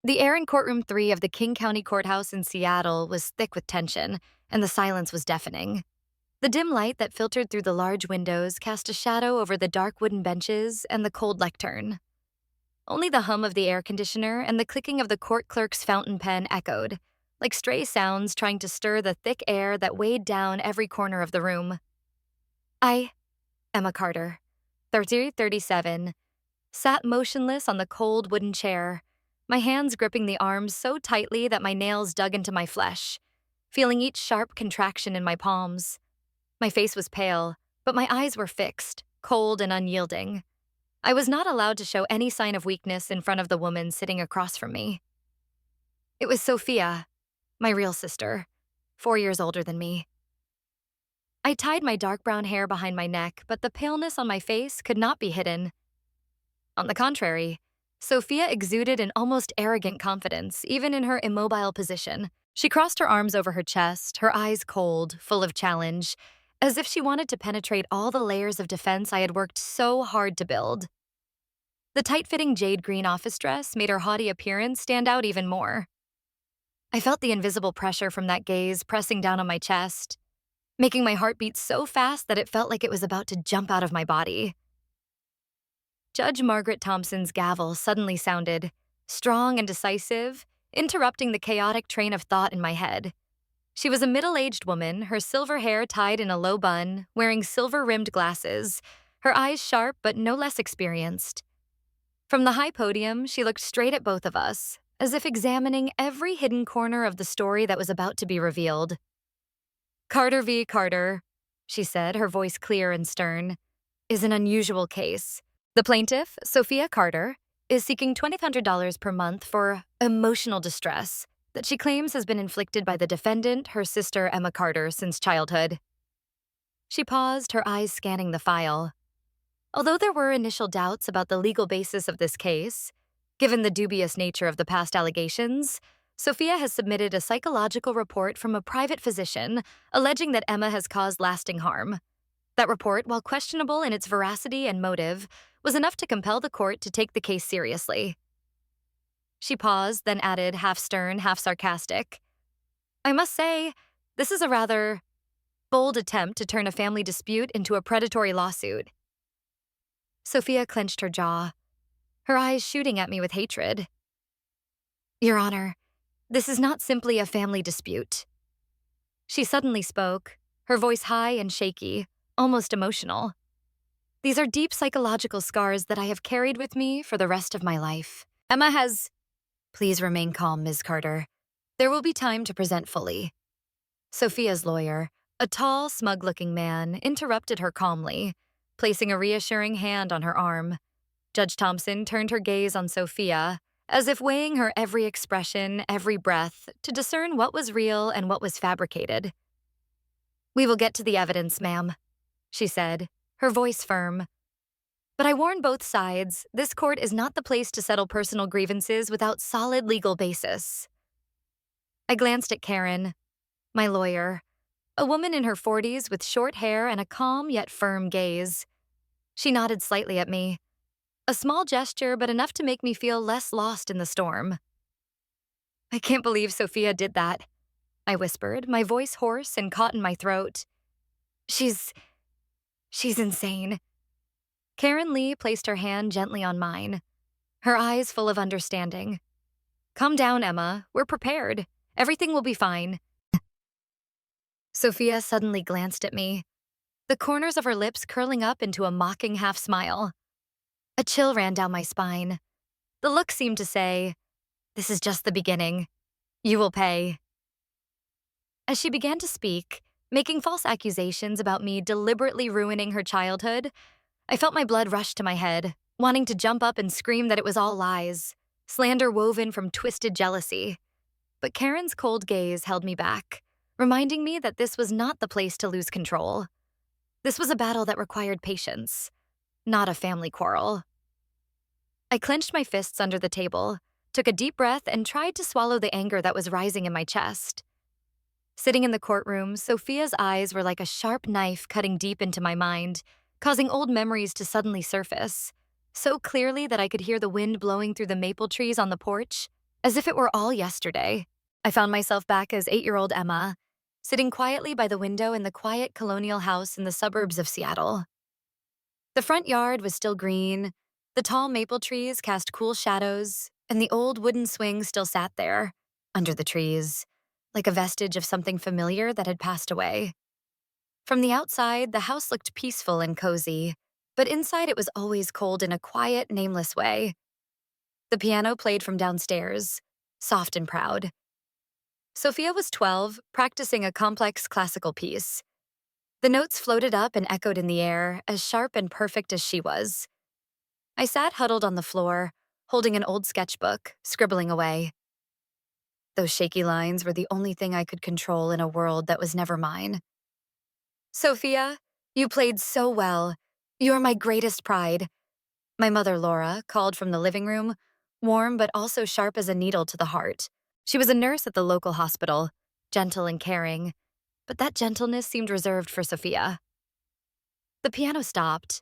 The air in courtroom 3 of the King County Courthouse in Seattle was thick with tension, and the silence was deafening. The dim light that filtered through the large windows cast a shadow over the dark wooden benches and the cold lectern. Only the hum of the air conditioner and the clicking of the court clerk's fountain pen echoed, like stray sounds trying to stir the thick air that weighed down every corner of the room. I, Emma Carter, 37, sat motionless on the cold wooden chair, my hands gripping the arms so tightly that my nails dug into my flesh, feeling each sharp contraction in my palms. My face was pale, but my eyes were fixed, cold and unyielding. I was not allowed to show any sign of weakness in front of the woman sitting across from me. It was Sophia, my real sister, 4 years older than me. I tied my dark brown hair behind my neck, but the paleness on my face could not be hidden. On the contrary, Sophia exuded an almost arrogant confidence, even in her immobile position. She crossed her arms over her chest, her eyes cold, full of challenge, as if she wanted to penetrate all the layers of defense I had worked so hard to build. The tight-fitting jade green office dress made her haughty appearance stand out even more. I felt the invisible pressure from that gaze pressing down on my chest, making my heart beat so fast that it felt like it was about to jump out of my body. Judge Margaret Thompson's gavel suddenly sounded, strong and decisive, interrupting the chaotic train of thought in my head. She was a middle-aged woman, her silver hair tied in a low bun, wearing silver-rimmed glasses, her eyes sharp but no less experienced. From the high podium, she looked straight at both of us, as if examining every hidden corner of the story that was about to be revealed. "Carter v. Carter," she said, her voice clear and stern, "is an unusual case. The plaintiff, Sophia Carter, is seeking $2,500 per month for emotional distress that she claims has been inflicted by the defendant, her sister Emma Carter, since childhood." She paused, her eyes scanning the file. Although there were initial doubts about the legal basis of this case, given the dubious nature of the past allegations, Sophia has submitted a psychological report from a private physician alleging that Emma has caused lasting harm. That report, while questionable in its veracity and motive, was enough to compel the court to take the case seriously. She paused, then added, half stern, half sarcastic, "I must say, this is a rather bold attempt to turn a family dispute into a predatory lawsuit." Sophia clenched her jaw, her eyes shooting at me with hatred. "Your Honor, this is not simply a family dispute." She suddenly spoke, her voice high and shaky, almost emotional. "These are deep psychological scars that I have carried with me for the rest of my life. Emma has—" "Please remain calm, Ms. Carter. There will be time to present fully." Sophia's lawyer, a tall, smug-looking man, interrupted her calmly, placing a reassuring hand on her arm. Judge Thompson turned her gaze on Sophia, as if weighing her every expression, every breath, to discern what was real and what was fabricated. "We will get to the evidence, ma'am," she said, her voice firm. "But I warn both sides, this court is not the place to settle personal grievances without solid legal basis." I glanced at Karen, my lawyer, a woman in her 40s with short hair and a calm yet firm gaze. She nodded slightly at me, a small gesture but enough to make me feel less lost in the storm. "I can't believe Sophia did that," I whispered, my voice hoarse and caught in my throat. She's insane." Karen Lee placed her hand gently on mine, her eyes full of understanding. "Calm down, Emma. We're prepared. Everything will be fine." Sophia suddenly glanced at me, the corners of her lips curling up into a mocking half-smile. A chill ran down my spine. The look seemed to say, "This is just the beginning. You will pay." As she began to speak, making false accusations about me deliberately ruining her childhood, I felt my blood rush to my head, wanting to jump up and scream that it was all lies, slander woven from twisted jealousy. But Karen's cold gaze held me back, reminding me that this was not the place to lose control. This was a battle that required patience, not a family quarrel. I clenched my fists under the table, took a deep breath, and tried to swallow the anger that was rising in my chest. Sitting in the courtroom, Sophia's eyes were like a sharp knife cutting deep into my mind, causing old memories to suddenly surface, so clearly that I could hear the wind blowing through the maple trees on the porch As if it were all yesterday, I found myself back as 8-year-old Emma, sitting quietly by the window in the quiet colonial house in the suburbs of Seattle. The front yard was still green, the tall maple trees cast cool shadows, and the old wooden swing still sat there, under the trees, like a vestige of something familiar that had passed away. From the outside, the house looked peaceful and cozy, but inside it was always cold in a quiet, nameless way. The piano played from downstairs, soft and proud. Sophia was 12, practicing a complex classical piece. The notes floated up and echoed in the air, as sharp and perfect as she was. I sat huddled on the floor, holding an old sketchbook, scribbling away. Those shaky lines were the only thing I could control in a world that was never mine. Sophia, you played so well. You're my greatest pride. My mother, Laura, called from the living room, warm but also sharp as a needle to the heart. She was a nurse at the local hospital, gentle and caring, but that gentleness seemed reserved for Sophia. The piano stopped.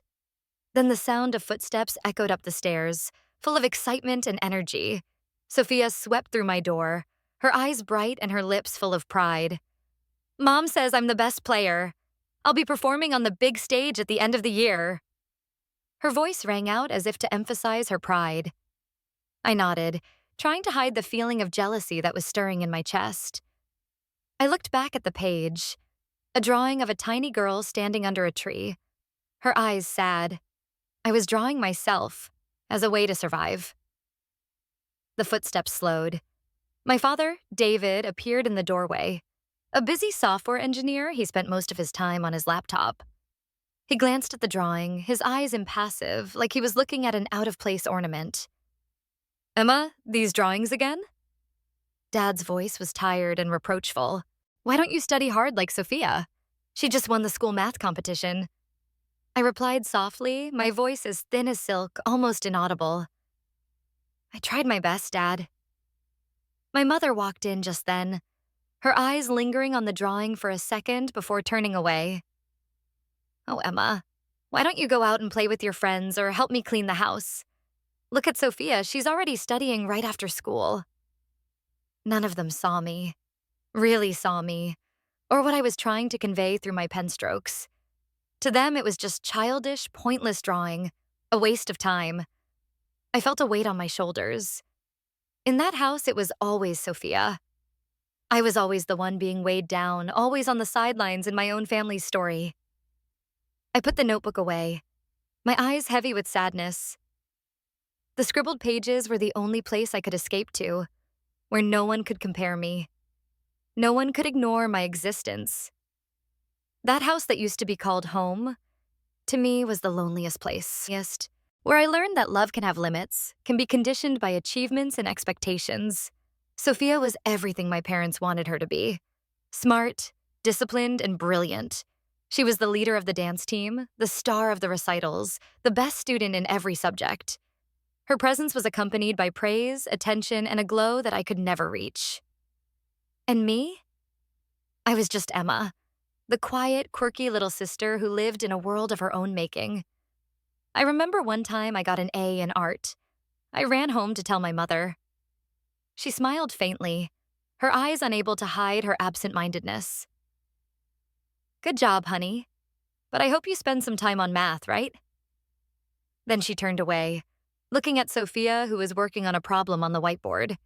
Then the sound of footsteps echoed up the stairs, full of excitement and energy. Sophia swept through my door, her eyes bright and her lips full of pride. Mom says I'm the best player. I'll be performing on the big stage at the end of the year. Her voice rang out as if to emphasize her pride. I nodded, trying to hide the feeling of jealousy that was stirring in my chest. I looked back at the page, a drawing of a tiny girl standing under a tree, her eyes sad. I was drawing myself as a way to survive. The footsteps slowed. My father, David, appeared in the doorway. A busy software engineer, he spent most of his time on his laptop. He glanced at the drawing, his eyes impassive, like he was looking at an out-of-place ornament. Emma, these drawings again? Dad's voice was tired and reproachful. Why don't you study hard like Sophia? She just won the school math competition. I replied softly, my voice as thin as silk, almost inaudible. I tried my best, Dad. My mother walked in just then, her eyes lingering on the drawing for a second before turning away. Oh, Emma, why don't you go out and play with your friends or help me clean the house? Look at Sophia, she's already studying right after school. None of them saw me, really saw me, or what I was trying to convey through my pen strokes. To them, it was just childish, pointless drawing, a waste of time. I felt a weight on my shoulders. In that house, it was always Sophia. I was always the one being weighed down, always on the sidelines in my own family's story. I put the notebook away, my eyes heavy with sadness. The scribbled pages were the only place I could escape to, where no one could compare me. No one could ignore my existence. That house that used to be called home, to me, was the loneliest place, where I learned that love can have limits, can be conditioned by achievements and expectations. Sophia was everything my parents wanted her to be. Smart, disciplined, and brilliant. She was the leader of the dance team, the star of the recitals, the best student in every subject. Her presence was accompanied by praise, attention, and a glow that I could never reach. And me? I was just Emma, the quiet, quirky little sister who lived in a world of her own making. I remember one time I got an A in art. I ran home to tell my mother. She smiled faintly, her eyes unable to hide her absent-mindedness. Good job, honey. But I hope you spend some time on math, right? Then she turned away, looking at Sophia, who was working on a problem on the whiteboard.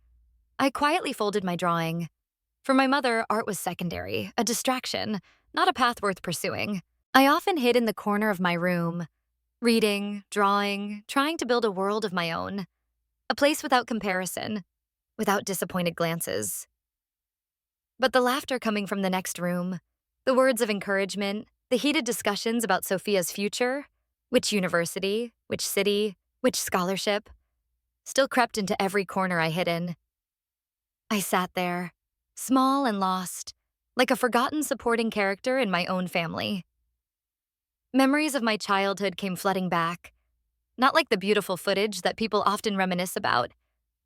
I quietly folded my drawing. For my mother, art was secondary, a distraction, not a path worth pursuing. I often hid in the corner of my room, reading, drawing, trying to build a world of my own. A place without comparison, without disappointed glances. But the laughter coming from the next room, the words of encouragement, the heated discussions about Sophia's future, which university, which city, which scholarship, still crept into every corner I hid in. I sat there, small and lost, like a forgotten supporting character in my own family. Memories of my childhood came flooding back, not like the beautiful footage that people often reminisce about,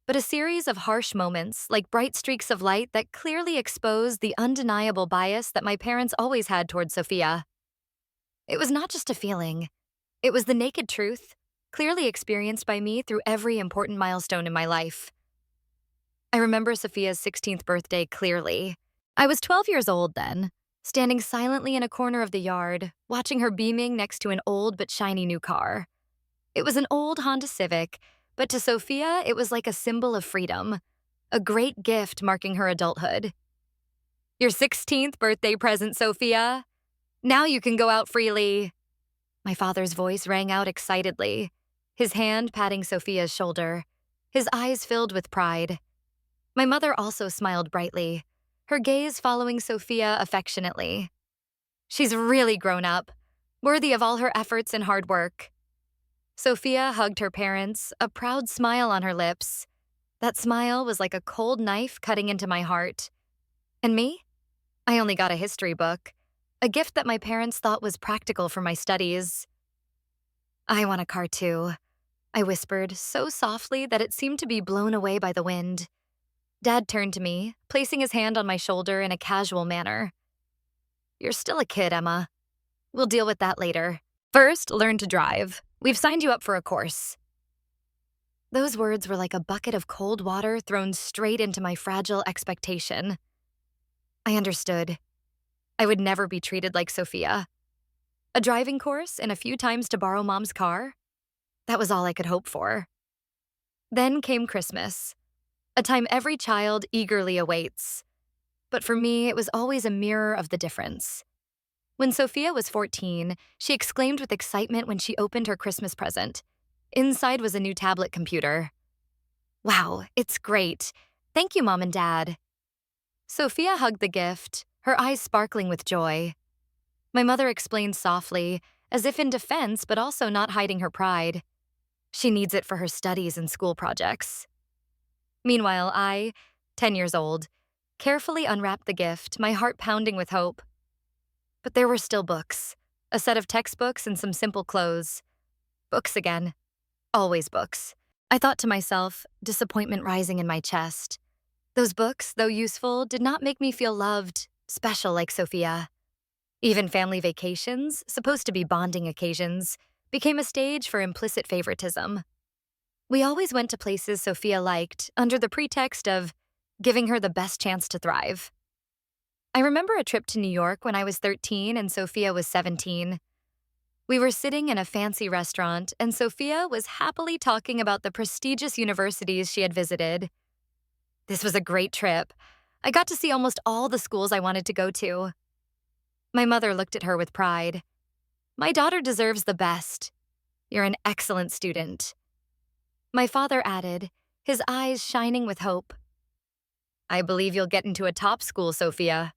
but a series of harsh moments like bright streaks of light that clearly exposed the undeniable bias that my parents always had towards Sophia. It was not just a feeling. It was the naked truth, clearly experienced by me through every important milestone in my life. I remember Sophia's 16th birthday clearly. I was 12 years old then, standing silently in a corner of the yard, watching her beaming next to an old but shiny new car. It was an old Honda Civic, but to Sophia, it was like a symbol of freedom, a great gift marking her adulthood. Your 16th birthday present, Sophia. Now you can go out freely. My father's voice rang out excitedly, his hand patting Sophia's shoulder, his eyes filled with pride. My mother also smiled brightly, her gaze following Sophia affectionately. She's really grown up, worthy of all her efforts and hard work. Sophia hugged her parents, a proud smile on her lips. That smile was like a cold knife cutting into my heart. And me? I only got a history book, a gift that my parents thought was practical for my studies. I want a car too, I whispered so softly that it seemed to be blown away by the wind. Dad turned to me, placing his hand on my shoulder in a casual manner. You're still a kid, Emma. We'll deal with that later. First, learn to drive. We've signed you up for a course. Those words were like a bucket of cold water thrown straight into my fragile expectation. I understood. I would never be treated like Sophia. A driving course and a few times to borrow Mom's car? That was all I could hope for. Then came Christmas, a time every child eagerly awaits. But for me, it was always a mirror of the difference. When Sophia was 14, she exclaimed with excitement when she opened her Christmas present. Inside was a new tablet computer. Wow, it's great. Thank you, Mom and Dad. Sophia hugged the gift, her eyes sparkling with joy. My mother explained softly, as if in defense but also not hiding her pride. She needs it for her studies and school projects. Meanwhile, I, 10 years old, carefully unwrapped the gift, my heart pounding with hope. But there were still books, a set of textbooks and some simple clothes. Books again. Always books. I thought to myself, disappointment rising in my chest. Those books, though useful, did not make me feel loved, special like Sophia. Even family vacations, supposed to be bonding occasions, became a stage for implicit favoritism. We always went to places Sophia liked under the pretext of giving her the best chance to thrive. I remember a trip to New York when I was 13 and Sophia was 17. We were sitting in a fancy restaurant, and Sophia was happily talking about the prestigious universities she had visited. This was a great trip. I got to see almost all the schools I wanted to go to. My mother looked at her with pride. My daughter deserves the best. You're an excellent student. My father added, his eyes shining with hope. I believe you'll get into a top school, Sophia.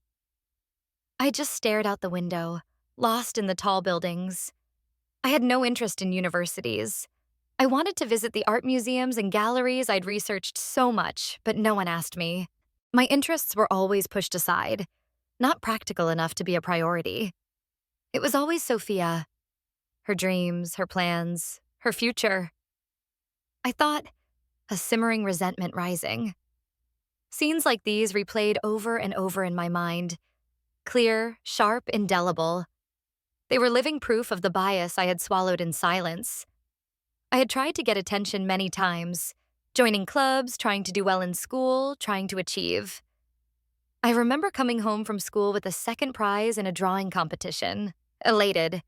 I just stared out the window, lost in the tall buildings. I had no interest in universities. I wanted to visit the art museums and galleries I'd researched so much, but no one asked me. My interests were always pushed aside, not practical enough to be a priority. It was always Sophia, her dreams, her plans, her future. I thought, a simmering resentment rising. Scenes like these replayed over and over in my mind, clear, sharp, indelible. They were living proof of the bias I had swallowed in silence. I had tried to get attention many times, joining clubs, trying to do well in school, trying to achieve. I remember coming home from school with a second prize in a drawing competition, elated.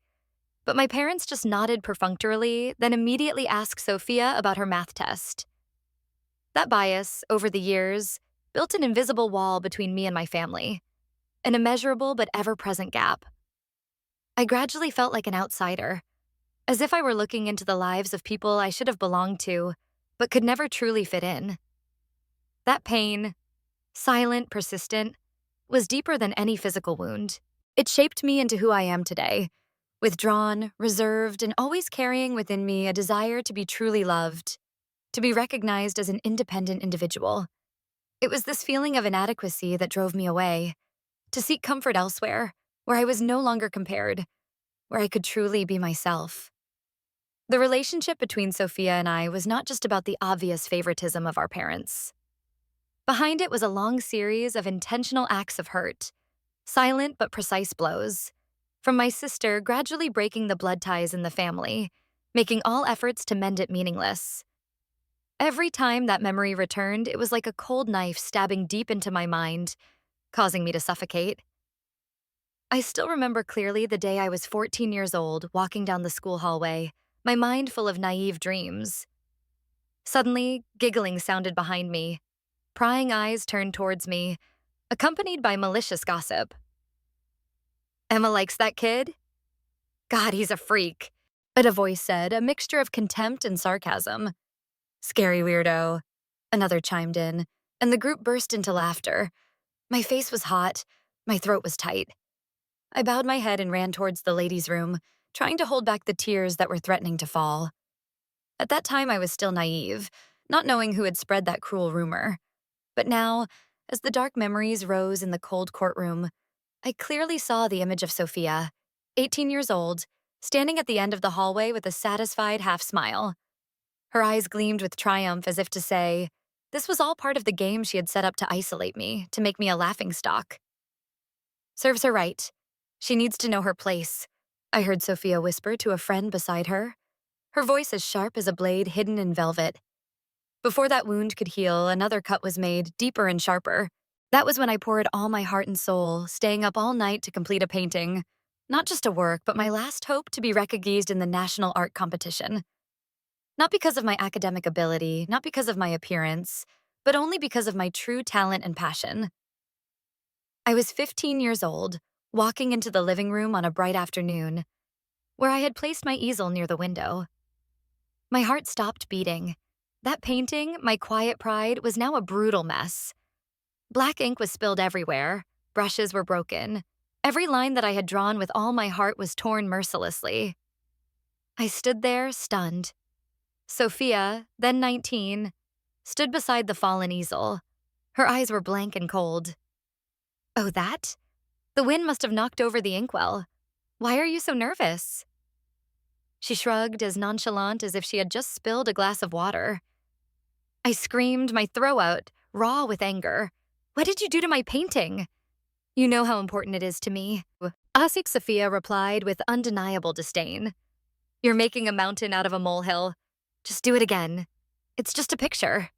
But my parents just nodded perfunctorily, then immediately asked Sophia about her math test. That bias, over the years, built an invisible wall between me and my family, an immeasurable but ever-present gap. I gradually felt like an outsider, as if I were looking into the lives of people I should have belonged to, but could never truly fit in. That pain, silent, persistent, was deeper than any physical wound. It shaped me into who I am today, withdrawn, reserved, and always carrying within me a desire to be truly loved, to be recognized as an independent individual. It was this feeling of inadequacy that drove me away, to seek comfort elsewhere, where I was no longer compared, where I could truly be myself. The relationship between Sophia and I was not just about the obvious favoritism of our parents. Behind it was a long series of intentional acts of hurt, silent but precise blows, from my sister gradually breaking the blood ties in the family, making all efforts to mend it meaningless. Every time that memory returned, it was like a cold knife stabbing deep into my mind, causing me to suffocate. I still remember clearly the day I was 14 years old, walking down the school hallway, my mind full of naive dreams. Suddenly, giggling sounded behind me. Prying eyes turned towards me, accompanied by malicious gossip. Emma likes that kid? God, he's a freak. But a voice said, a mixture of contempt and sarcasm. Scary weirdo. Another chimed in, and the group burst into laughter. My face was hot, my throat was tight. I bowed my head and ran towards the ladies' room, trying to hold back the tears that were threatening to fall. At that time, I was still naive, not knowing who had spread that cruel rumor. But now, as the dark memories rose in the cold courtroom, I clearly saw the image of Sophia, 18 years old, standing at the end of the hallway with a satisfied half-smile. Her eyes gleamed with triumph as if to say, this was all part of the game she had set up to isolate me, to make me a laughingstock. Serves her right. She needs to know her place, I heard Sophia whisper to a friend beside her, her voice as sharp as a blade hidden in velvet. Before that wound could heal, another cut was made, deeper and sharper. That was when I poured all my heart and soul, staying up all night to complete a painting. Not just a work, but my last hope to be recognized in the national art competition. Not because of my academic ability, not because of my appearance, but only because of my true talent and passion. I was 15 years old, walking into the living room on a bright afternoon, where I had placed my easel near the window. My heart stopped beating. That painting, my quiet pride, was now a brutal mess. Black ink was spilled everywhere, brushes were broken. Every line that I had drawn with all my heart was torn mercilessly. I stood there, stunned. Sophia, then 19, stood beside the fallen easel. Her eyes were blank and cold. Oh, that? The wind must have knocked over the inkwell. Why are you so nervous? She shrugged, as nonchalant as if she had just spilled a glass of water. I screamed, my throat out, raw with anger. What did you do to my painting? You know how important it is to me. Asik Sophia replied with undeniable disdain. You're making a mountain out of a molehill. Just do it again. It's just a picture.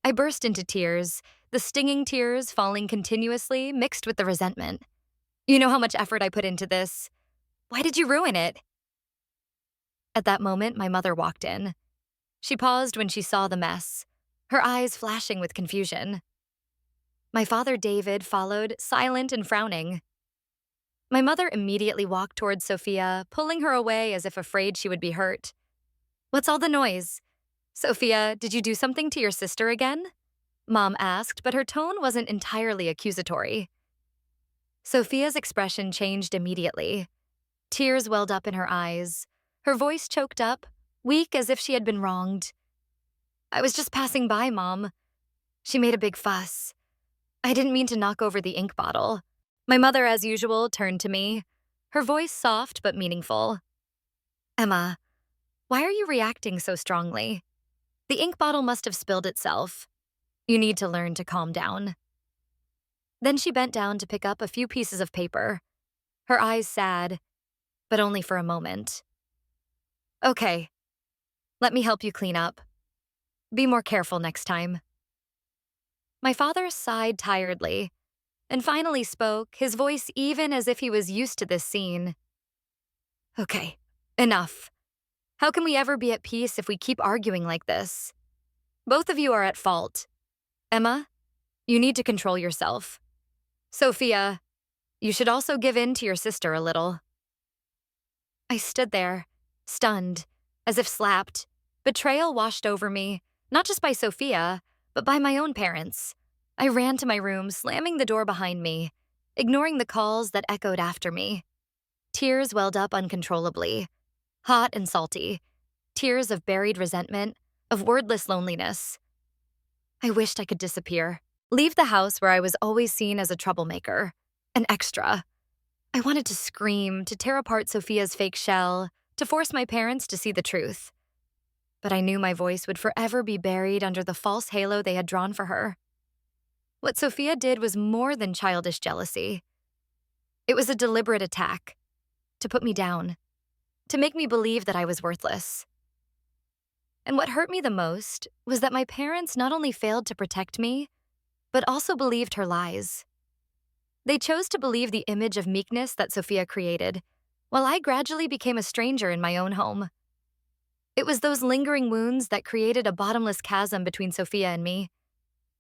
I burst into tears, the stinging tears falling continuously, mixed with the resentment. You know how much effort I put into this. Why did you ruin it? At that moment, my mother walked in. She paused when she saw the mess, her eyes flashing with confusion. My father, David, followed, silent and frowning. My mother immediately walked towards Sophia, pulling her away as if afraid she would be hurt. What's all the noise? Sophia, did you do something to your sister again? Mom asked, but her tone wasn't entirely accusatory. Sophia's expression changed immediately. Tears welled up in her eyes. Her voice choked up, weak as if she had been wronged. I was just passing by, Mom. She made a big fuss. I didn't mean to knock over the ink bottle. My mother, as usual, turned to me, her voice soft but meaningful. Emma, why are you reacting so strongly? The ink bottle must have spilled itself. You need to learn to calm down. Then she bent down to pick up a few pieces of paper, her eyes sad, but only for a moment. Okay, let me help you clean up. Be more careful next time. My father sighed tiredly and finally spoke, his voice even as if he was used to this scene. Okay, enough. How can we ever be at peace if we keep arguing like this? Both of you are at fault. Emma, you need to control yourself. Sophia, you should also give in to your sister a little. I stood there, stunned, as if slapped. Betrayal washed over me, not just by Sophia, but by my own parents. I ran to my room, slamming the door behind me, ignoring the calls that echoed after me. Tears welled up uncontrollably, hot and salty, tears of buried resentment, of wordless loneliness. I wished I could disappear, leave the house where I was always seen as a troublemaker, an extra. I wanted to scream, to tear apart Sophia's fake shell, to force my parents to see the truth. But I knew my voice would forever be buried under the false halo they had drawn for her. What Sophia did was more than childish jealousy. It was a deliberate attack, to put me down, to make me believe that I was worthless. And what hurt me the most was that my parents not only failed to protect me, but also believed her lies. They chose to believe the image of meekness that Sophia created, while I gradually became a stranger in my own home. It was those lingering wounds that created a bottomless chasm between Sophia and me,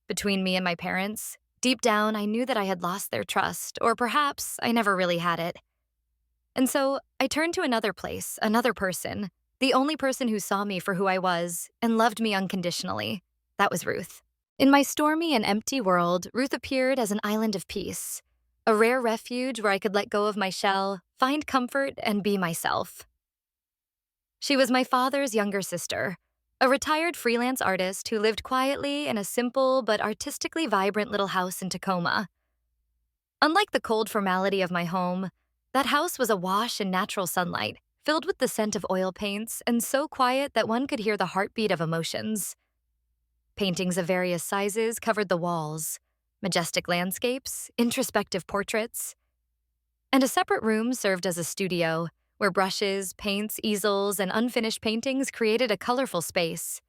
between me and my parents. Deep down, I knew that I had lost their trust, or perhaps I never really had it. And so I turned to another place, another person, the only person who saw me for who I was and loved me unconditionally. That was Ruth. In my stormy and empty world, Ruth appeared as an island of peace, a rare refuge where I could let go of my shell, find comfort, and be myself. She was my father's younger sister, a retired freelance artist who lived quietly in a simple but artistically vibrant little house in Tacoma. Unlike the cold formality of my home, that house was awash in natural sunlight, filled with the scent of oil paints, and so quiet that one could hear the heartbeat of emotions. Paintings of various sizes covered the walls, majestic landscapes, introspective portraits. And a separate room served as a studio, where brushes, paints, easels, and unfinished paintings created a colorful space.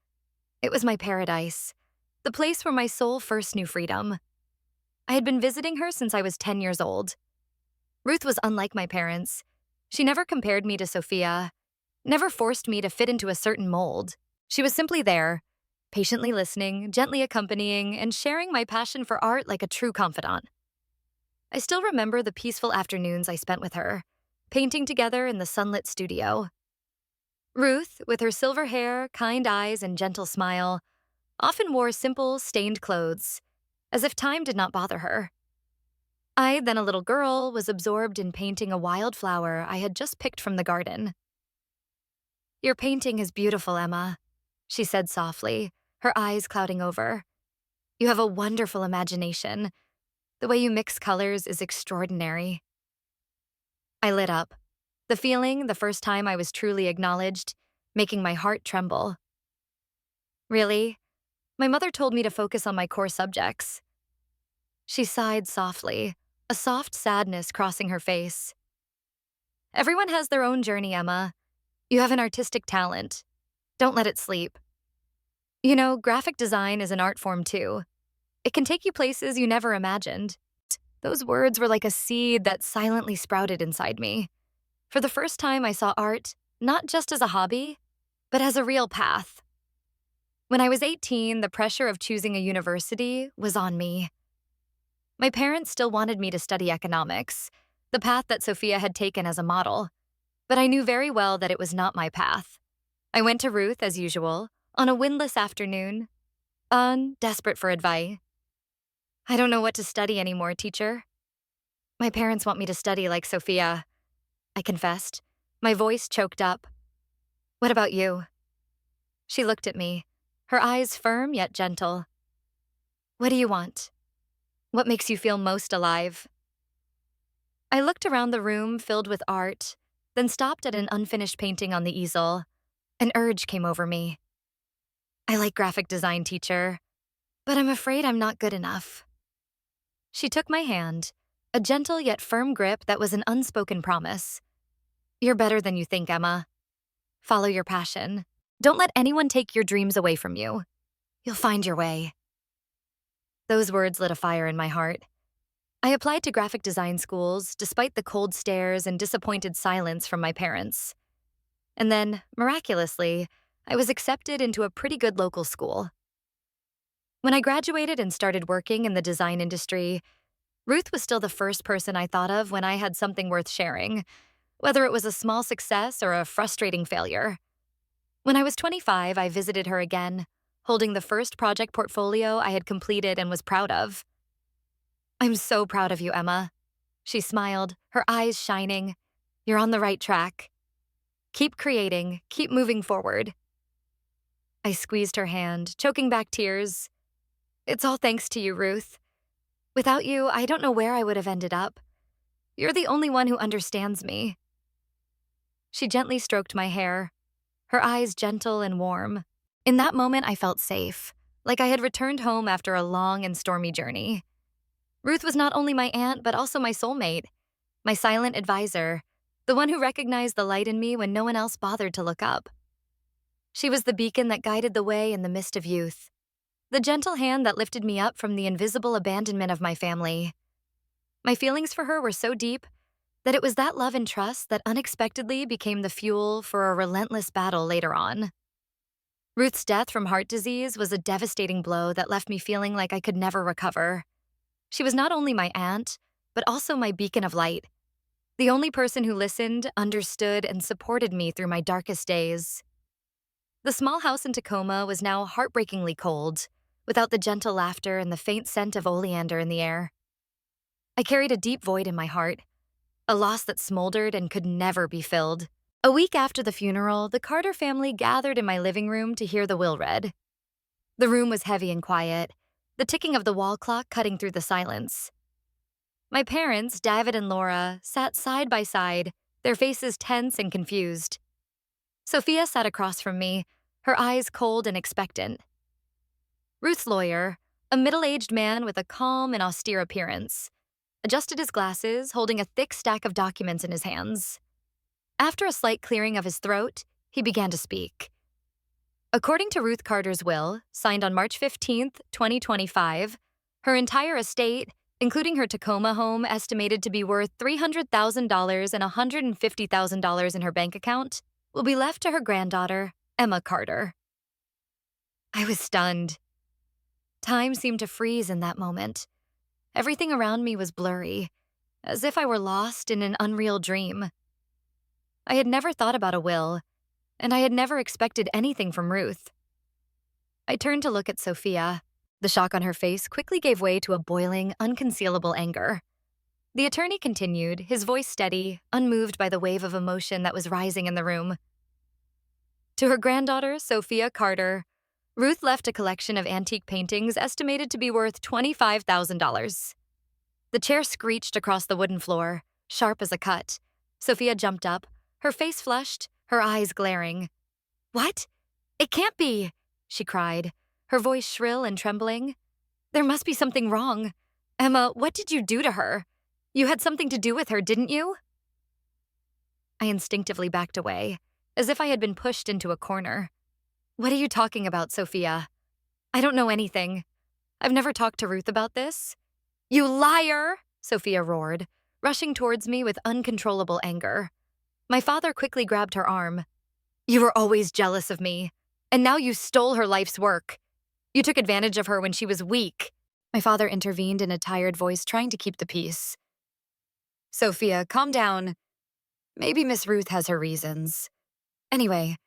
It was my paradise, the place where my soul first knew freedom. I had been visiting her since I was 10 years old. Ruth was unlike my parents. She never compared me to Sophia, never forced me to fit into a certain mold. She was simply there, patiently listening, gently accompanying, and sharing my passion for art like a true confidant. I still remember the peaceful afternoons I spent with her, painting together in the sunlit studio. Ruth, with her silver hair, kind eyes, and gentle smile, often wore simple, stained clothes, as if time did not bother her. I, then a little girl, was absorbed in painting a wild flower I had just picked from the garden. "Your painting is beautiful, Emma," she said softly, her eyes clouding over. "You have a wonderful imagination. The way you mix colors is extraordinary." I lit up. The feeling, the first time I was truly acknowledged, making my heart tremble. "Really? My mother told me to focus on my core subjects." She sighed softly, a soft sadness crossing her face. "Everyone has their own journey, Emma. You have an artistic talent. Don't let it sleep. You know, graphic design is an art form too. It can take you places you never imagined." Those words were like a seed that silently sprouted inside me. For the first time, I saw art not just as a hobby, but as a real path. When I was 18, the pressure of choosing a university was on me. My parents still wanted me to study economics, the path that Sophia had taken as a model, but I knew very well that it was not my path. I went to Ruth, as usual, on a windless afternoon, desperate for advice. "I don't know what to study anymore, teacher." "My parents want me to study like Sophia," I confessed, my voice choked up. "What about you?" She looked at me, her eyes firm yet gentle. "What do you want? What makes you feel most alive?" I looked around the room filled with art, then stopped at an unfinished painting on the easel. An urge came over me. "I like graphic design, teacher, but I'm afraid I'm not good enough." She took my hand, a gentle yet firm grip that was an unspoken promise. "You're better than you think, Emma. Follow your passion. Don't let anyone take your dreams away from you. You'll find your way." Those words lit a fire in my heart. I applied to graphic design schools despite the cold stares and disappointed silence from my parents. And then, miraculously, I was accepted into a pretty good local school. When I graduated and started working in the design industry, Ruth was still the first person I thought of when I had something worth sharing, whether it was a small success or a frustrating failure. When I was 25, I visited her again, holding the first project portfolio I had completed and was proud of. "I'm so proud of you, Emma." She smiled, her eyes shining. "You're on the right track. Keep creating, keep moving forward." I squeezed her hand, choking back tears. "It's all thanks to you, Ruth. Without you, I don't know where I would have ended up. You're the only one who understands me." She gently stroked my hair, her eyes gentle and warm. In that moment, I felt safe, like I had returned home after a long and stormy journey. Ruth was not only my aunt, but also my soulmate, my silent advisor, the one who recognized the light in me when no one else bothered to look up. She was the beacon that guided the way in the mist of youth, the gentle hand that lifted me up from the invisible abandonment of my family. My feelings for her were so deep that it was that love and trust that unexpectedly became the fuel for a relentless battle later on. Ruth's death from heart disease was a devastating blow that left me feeling like I could never recover. She was not only my aunt, but also my beacon of light, the only person who listened, understood, and supported me through my darkest days. The small house in Tacoma was now heartbreakingly cold, without the gentle laughter and the faint scent of oleander in the air. I carried a deep void in my heart, a loss that smoldered and could never be filled. A week after the funeral, the Carter family gathered in my living room to hear the will read. The room was heavy and quiet, the ticking of the wall clock cutting through the silence. My parents, David and Laura, sat side by side, their faces tense and confused. Sophia sat across from me, her eyes cold and expectant. Ruth's lawyer, a middle-aged man with a calm and austere appearance, adjusted his glasses, holding a thick stack of documents in his hands. After a slight clearing of his throat, he began to speak. According to Ruth Carter's will, signed on March 15th, 2025, her entire estate, including her Tacoma home estimated to be worth $300,000 and $150,000 in her bank account, will be left to her granddaughter, Emma Carter. I was stunned. Time seemed to freeze in that moment. Everything around me was blurry, as if I were lost in an unreal dream. I had never thought about a will, and I had never expected anything from Ruth. I turned to look at Sophia. The shock on her face quickly gave way to a boiling, unconcealable anger. The attorney continued, his voice steady, unmoved by the wave of emotion that was rising in the room. To her granddaughter, Sophia Carter, Ruth left a collection of antique paintings estimated to be worth $25,000. The chair screeched across the wooden floor, sharp as a cut. Sophia jumped up, her face flushed, her eyes glaring. "What? It can't be!" she cried, her voice shrill and trembling. "There must be something wrong. Emma, what did you do to her? You had something to do with her, didn't you?" I instinctively backed away, as if I had been pushed into a corner. "What are you talking about, Sophia? I don't know anything. I've never talked to Ruth about this." "You liar!" Sophia roared, rushing towards me with uncontrollable anger. My father quickly grabbed her arm. "You were always jealous of me, and now you stole her life's work. You took advantage of her when she was weak." My father intervened in a tired voice, trying to keep the peace. "Sophia, calm down. Maybe Miss Ruth has her reasons. Anyway,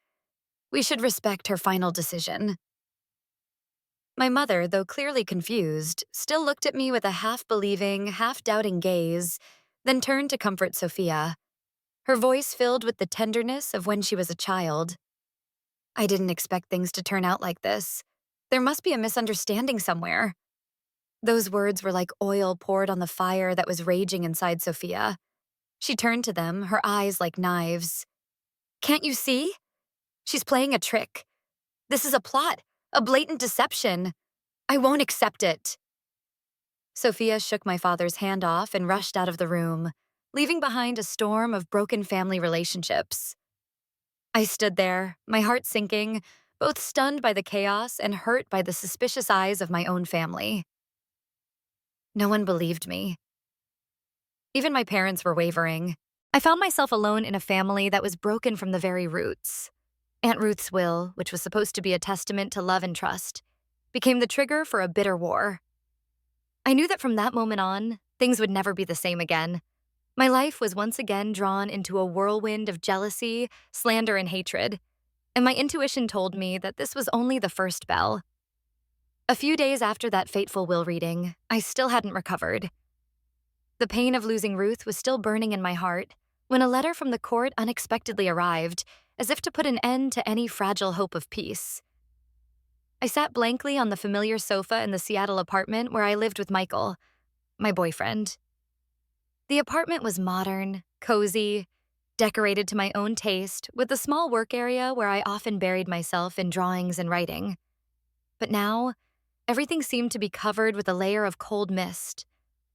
we should respect her final decision." My mother, though clearly confused, still looked at me with a half-believing, half-doubting gaze, then turned to comfort Sophia, her voice filled with the tenderness of when she was a child. "I didn't expect things to turn out like this. There must be a misunderstanding somewhere." Those words were like oil poured on the fire that was raging inside Sophia. She turned to them, her eyes like knives. "Can't you see? She's playing a trick. This is a plot, a blatant deception. I won't accept it." Sophia shook my father's hand off and rushed out of the room, leaving behind a storm of broken family relationships. I stood there, my heart sinking, both stunned by the chaos and hurt by the suspicious eyes of my own family. No one believed me. Even my parents were wavering. I found myself alone in a family that was broken from the very roots. Aunt Ruth's will, which was supposed to be a testament to love and trust, became the trigger for a bitter war. I knew that from that moment on, things would never be the same again. My life was once again drawn into a whirlwind of jealousy, slander, and hatred, and my intuition told me that this was only the first bell. A few days after that fateful will reading, I still hadn't recovered. The pain of losing Ruth was still burning in my heart when a letter from the court unexpectedly arrived, as if to put an end to any fragile hope of peace. I sat blankly on the familiar sofa in the Seattle apartment where I lived with Michael, my boyfriend. The apartment was modern, cozy, decorated to my own taste, with a small work area where I often buried myself in drawings and writing. But now, everything seemed to be covered with a layer of cold mist,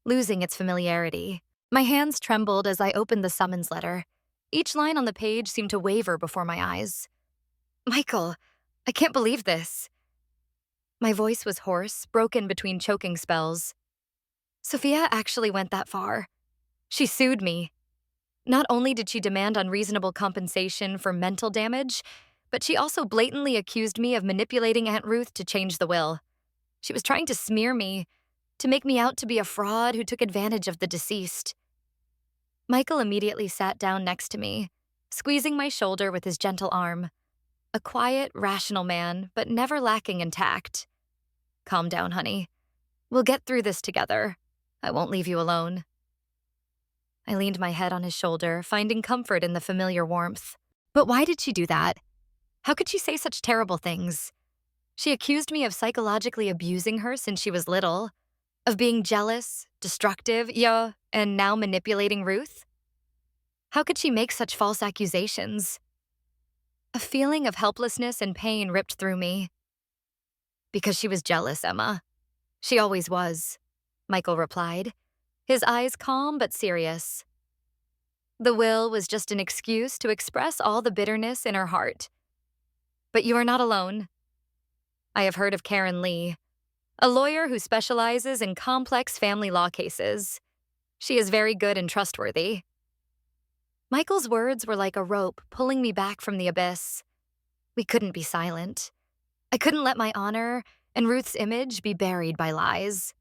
losing its familiarity. My hands trembled as I opened the summons letter. Each line on the page seemed to waver before my eyes. Michael, I can't believe this. My voice was hoarse, broken between choking spells. Sophia actually went that far. She sued me. Not only did she demand unreasonable compensation for mental damage, but she also blatantly accused me of manipulating Aunt Ruth to change the will. She was trying to smear me, to make me out to be a fraud who took advantage of the deceased. Michael immediately sat down next to me, squeezing my shoulder with his gentle arm. A quiet, rational man, but never lacking in tact. Calm down, honey. We'll get through this together. I won't leave you alone. I leaned my head on his shoulder, finding comfort in the familiar warmth. But why did she do that? How could she say such terrible things? She accused me of psychologically abusing her since she was little, of being jealous, destructive, yeah, and now manipulating Ruth. How could she make such false accusations? A feeling of helplessness and pain ripped through me. Because she was jealous, Emma. She always was, Michael replied, his eyes calm but serious. The will was just an excuse to express all the bitterness in her heart. But you are not alone. I have heard of Karen Lee, a lawyer who specializes in complex family law cases. She is very good and trustworthy. Michael's words were like a rope pulling me back from the abyss. We couldn't be silent. I couldn't let my honor and Ruth's image be buried by lies.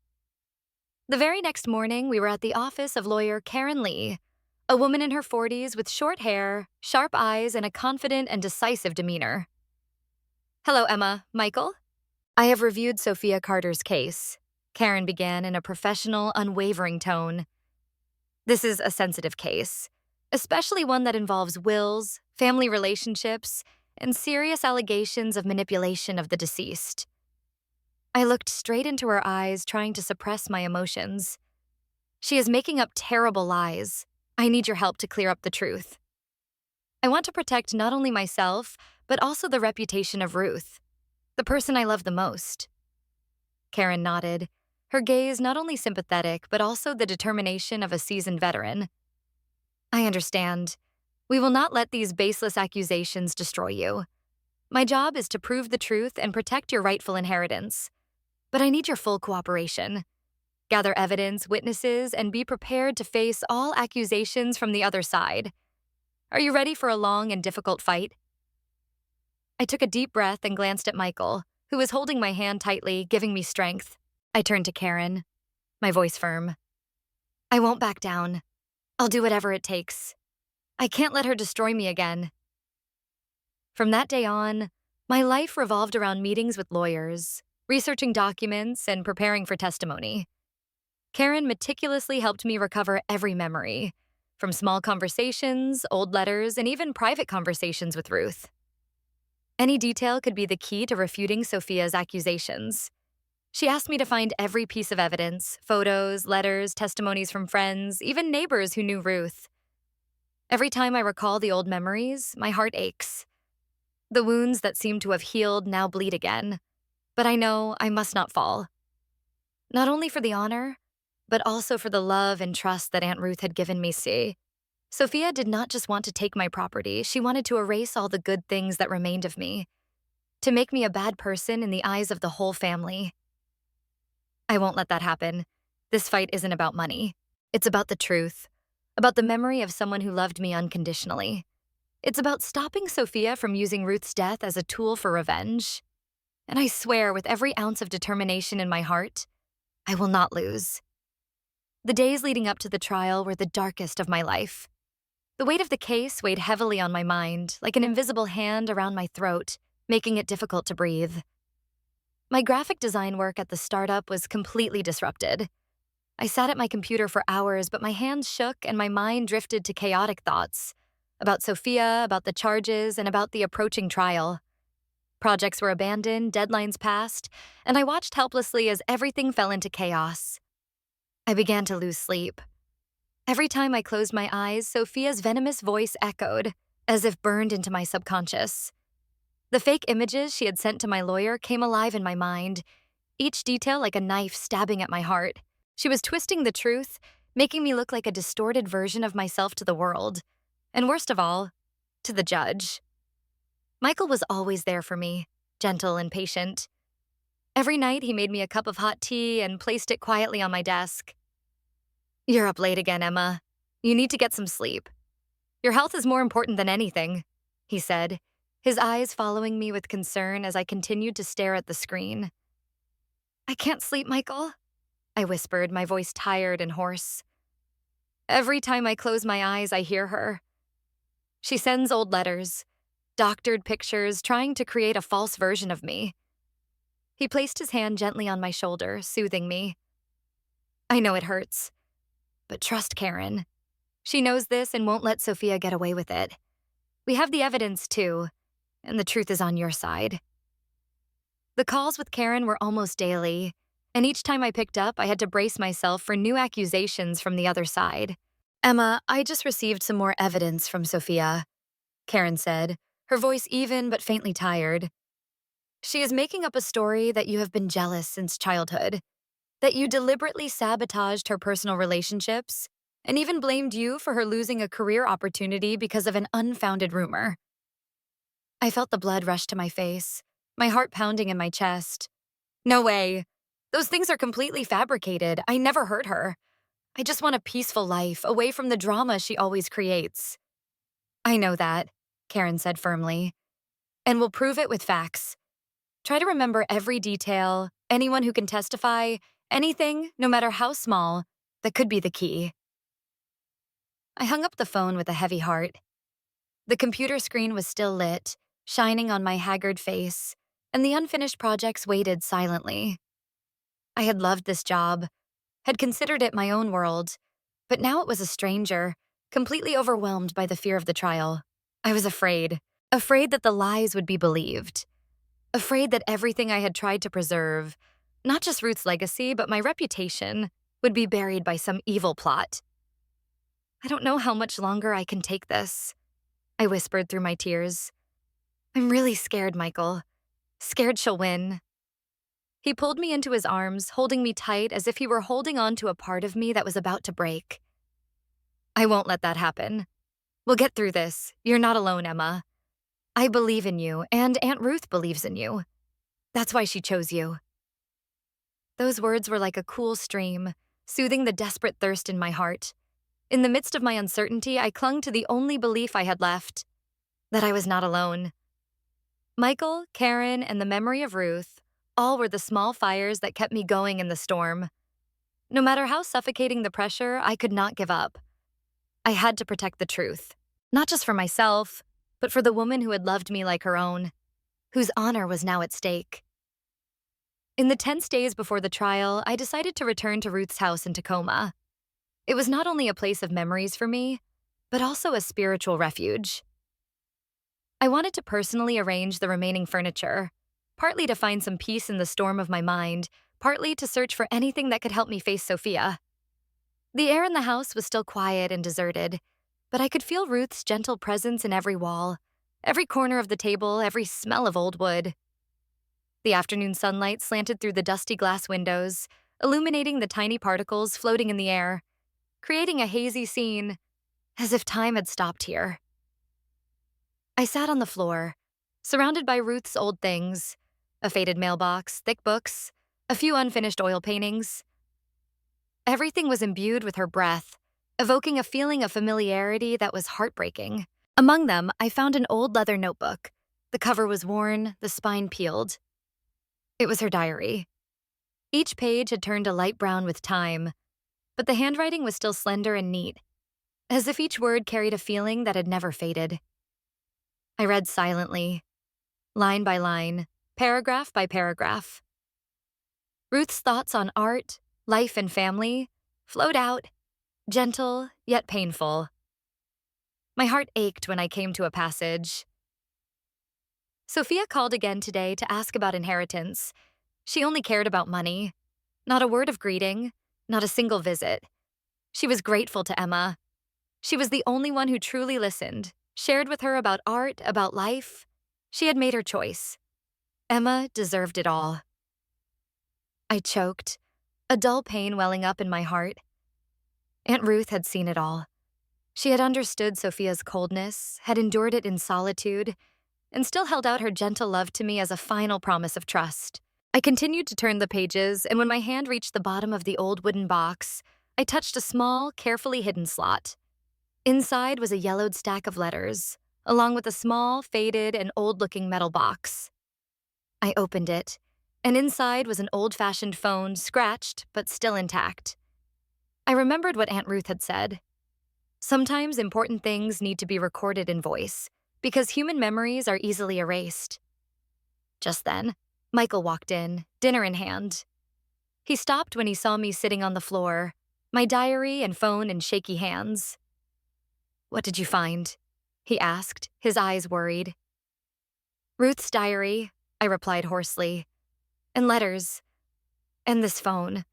The very next morning, we were at the office of lawyer Karen Lee, a woman in her 40s with short hair, sharp eyes, and a confident and decisive demeanor. Hello, Emma. Michael? I have reviewed Sophia Carter's case, Karen began in a professional, unwavering tone. This is a sensitive case, especially one that involves wills, family relationships, and serious allegations of manipulation of the deceased. I looked straight into her eyes, trying to suppress my emotions. She is making up terrible lies. I need your help to clear up the truth. I want to protect not only myself, but also the reputation of Ruth, the person I love the most. Karen nodded, her gaze not only sympathetic, but also the determination of a seasoned veteran. I understand. We will not let these baseless accusations destroy you. My job is to prove the truth and protect your rightful inheritance. But I need your full cooperation. Gather evidence, witnesses, and be prepared to face all accusations from the other side. Are you ready for a long and difficult fight? I took a deep breath and glanced at Michael, who was holding my hand tightly, giving me strength. I turned to Karen, my voice firm. I won't back down. I'll do whatever it takes. I can't let her destroy me again. From that day on, my life revolved around meetings with lawyers, researching documents, and preparing for testimony. Karen meticulously helped me recover every memory, from small conversations, old letters, and even private conversations with Ruth. Any detail could be the key to refuting Sophia's accusations. She asked me to find every piece of evidence, photos, letters, testimonies from friends, even neighbors who knew Ruth. Every time I recall the old memories, my heart aches. The wounds that seem to have healed now bleed again. But I know I must not fall. Not only for the honor, but also for the love and trust that Aunt Ruth had given me. See, Sophia did not just want to take my property, she wanted to erase all the good things that remained of me, to make me a bad person in the eyes of the whole family. I won't let that happen. This fight isn't about money. It's about the truth, about the memory of someone who loved me unconditionally. It's about stopping Sophia from using Ruth's death as a tool for revenge. And I swear, with every ounce of determination in my heart, I will not lose. The days leading up to the trial were the darkest of my life. The weight of the case weighed heavily on my mind, like an invisible hand around my throat, making it difficult to breathe. My graphic design work at the startup was completely disrupted. I sat at my computer for hours, but my hands shook and my mind drifted to chaotic thoughts about Sophia, about the charges, and about the approaching trial. Projects were abandoned, deadlines passed, and I watched helplessly as everything fell into chaos. I began to lose sleep. Every time I closed my eyes, Sophia's venomous voice echoed, as if burned into my subconscious. The fake images she had sent to my lawyer came alive in my mind, each detail like a knife stabbing at my heart. She was twisting the truth, making me look like a distorted version of myself to the world, and worst of all, to the judge. Michael was always there for me, gentle and patient. Every night he made me a cup of hot tea and placed it quietly on my desk. "You're up late again, Emma. You need to get some sleep. Your health is more important than anything," he said, his eyes following me with concern as I continued to stare at the screen. "I can't sleep, Michael," I whispered, my voice tired and hoarse. Every time I close my eyes, I hear her. She sends old letters, doctored pictures, trying to create a false version of me. He placed his hand gently on my shoulder, soothing me. "I know it hurts, but trust Karen. She knows this and won't let Sophia get away with it. We have the evidence, too, and the truth is on your side." The calls with Karen were almost daily, and each time I picked up, I had to brace myself for new accusations from the other side. "Emma, I just received some more evidence from Sophia," Karen said, her voice even but faintly tired. "She is making up a story that you have been jealous since childhood, that you deliberately sabotaged her personal relationships, and even blamed you for her losing a career opportunity because of an unfounded rumor." I felt the blood rush to my face, my heart pounding in my chest. "No way. Those things are completely fabricated. I never hurt her. I just want a peaceful life, away from the drama she always creates." "I know that," Karen said firmly, "and we'll prove it with facts. Try to remember every detail, anyone who can testify, anything, no matter how small, that could be the key." I hung up the phone with a heavy heart. The computer screen was still lit, shining on my haggard face, and the unfinished projects waited silently. I had loved this job, had considered it my own world, but now it was a stranger, completely overwhelmed by the fear of the trial. I was afraid that the lies would be believed, afraid that everything I had tried to preserve, not just Ruth's legacy, but my reputation, would be buried by some evil plot. "I don't know how much longer I can take this," I whispered through my tears. "I'm really scared, Michael. Scared she'll win." He pulled me into his arms, holding me tight as if he were holding on to a part of me that was about to break. "I won't let that happen. We'll get through this. You're not alone, Emma. I believe in you, and Aunt Ruth believes in you. That's why she chose you." Those words were like a cool stream, soothing the desperate thirst in my heart. In the midst of my uncertainty, I clung to the only belief I had left, that I was not alone. Michael, Karen, and the memory of Ruth, all were the small fires that kept me going in the storm. No matter how suffocating the pressure, I could not give up. I had to protect the truth, not just for myself, but for the woman who had loved me like her own, whose honor was now at stake. In the tense days before the trial, I decided to return to Ruth's house in Tacoma. It was not only a place of memories for me, but also a spiritual refuge. I wanted to personally arrange the remaining furniture, partly to find some peace in the storm of my mind, partly to search for anything that could help me face Sophia. The air in the house was still quiet and deserted, but I could feel Ruth's gentle presence in every wall, every corner of the table, every smell of old wood. The afternoon sunlight slanted through the dusty glass windows, illuminating the tiny particles floating in the air, creating a hazy scene, as if time had stopped here. I sat on the floor, surrounded by Ruth's old things, a faded mailbox, thick books, a few unfinished oil paintings. Everything was imbued with her breath, evoking a feeling of familiarity that was heartbreaking. Among them, I found an old leather notebook. The cover was worn, the spine peeled. It was her diary. Each page had turned a light brown with time, but the handwriting was still slender and neat, as if each word carried a feeling that had never faded. I read silently, line by line, paragraph by paragraph. Ruth's thoughts on art, life, and family flowed out, gentle yet painful. My heart ached when I came to a passage. Sophia called again today to ask about inheritance. She only cared about money. Not a word of greeting, not a single visit. She was grateful to Emma. She was the only one who truly listened, shared with her about art, about life. She had made her choice. Emma deserved it all. I choked, a dull pain welling up in my heart. Aunt Ruth had seen it all. She had understood Sophia's coldness, had endured it in solitude, and still held out her gentle love to me as a final promise of trust. I continued to turn the pages, and when my hand reached the bottom of the old wooden box, I touched a small, carefully hidden slot. Inside was a yellowed stack of letters, along with a small, faded, and old-looking metal box. I opened it, and inside was an old-fashioned phone, scratched but still intact. I remembered what Aunt Ruth had said. Sometimes important things need to be recorded in voice, because human memories are easily erased. Just then, Michael walked in, dinner in hand. He stopped when he saw me sitting on the floor, my diary and phone in shaky hands. "What did you find?" he asked, his eyes worried. "Ruth's diary," I replied hoarsely, "and letters, and this phone.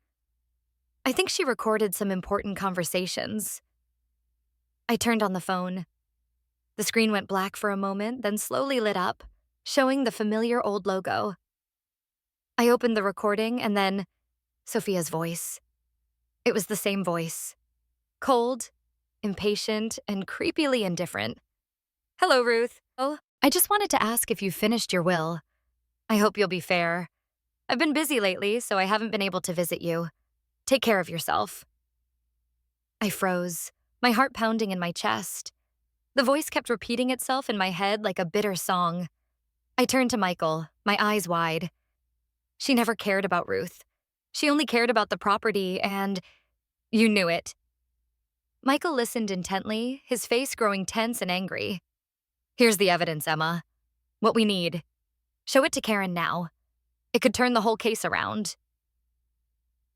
I think she recorded some important conversations." I turned on the phone. The screen went black for a moment, then slowly lit up, showing the familiar old logo. I opened the recording, and then Sophia's voice. It was the same voice. Cold, impatient, and creepily indifferent. "Hello, Ruth. Oh, I just wanted to ask if you finished your will. I hope you'll be fair. I've been busy lately, so I haven't been able to visit you. Take care of yourself." I froze, my heart pounding in my chest. The voice kept repeating itself in my head like a bitter song. I turned to Michael, my eyes wide. She never cared about Ruth. She only cared about the property and… You knew it. Michael listened intently, his face growing tense and angry. "Here's the evidence, Emma. What we need. Show it to Karen now. It could turn the whole case around."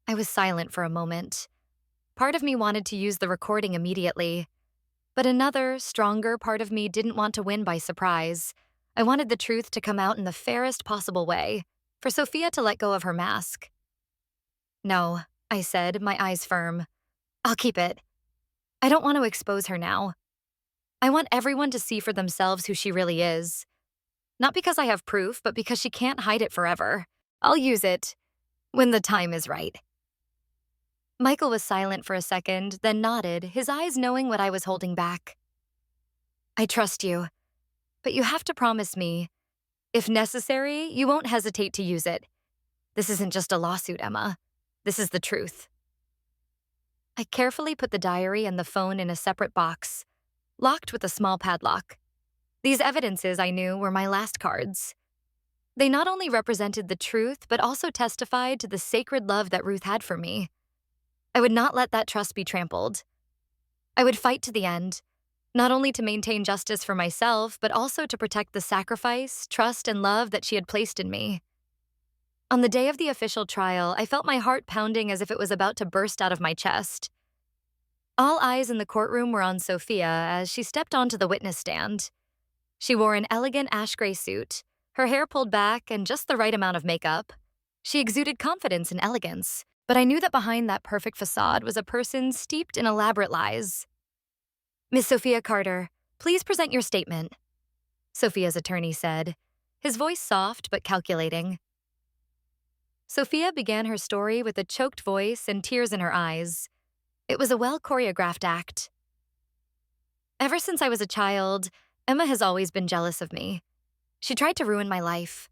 I was silent for a moment. Part of me wanted to use the recording immediately, but another, stronger part of me didn't want to win by surprise. I wanted the truth to come out in the fairest possible way, for Sophia to let go of her mask. "No," I said, my eyes firm. "I'll keep it. I don't want to expose her now. I want everyone to see for themselves who she really is. Not because I have proof, but because she can't hide it forever. I'll use it when the time is right." Michael was silent for a second, then nodded, his eyes knowing what I was holding back. "I trust you, but you have to promise me, if necessary, you won't hesitate to use it. This isn't just a lawsuit, Emma. This is the truth." I carefully put the diary and the phone in a separate box, locked with a small padlock. These evidences, I knew, were my last cards. They not only represented the truth, but also testified to the sacred love that Ruth had for me. I would not let that trust be trampled. I would fight to the end, not only to maintain justice for myself, but also to protect the sacrifice, trust, and love that she had placed in me. On the day of the official trial, I felt my heart pounding as if it was about to burst out of my chest. All eyes in the courtroom were on Sophia as she stepped onto the witness stand. She wore an elegant ash gray suit, her hair pulled back and just the right amount of makeup. She exuded confidence and elegance, but I knew that behind that perfect facade was a person steeped in elaborate lies. "Miss Sophia Carter, please present your statement," Sophia's attorney said, his voice soft but calculating. Sophia began her story with a choked voice and tears in her eyes. It was a well-choreographed act. "Ever since I was a child, Emma has always been jealous of me. She tried to ruin my life.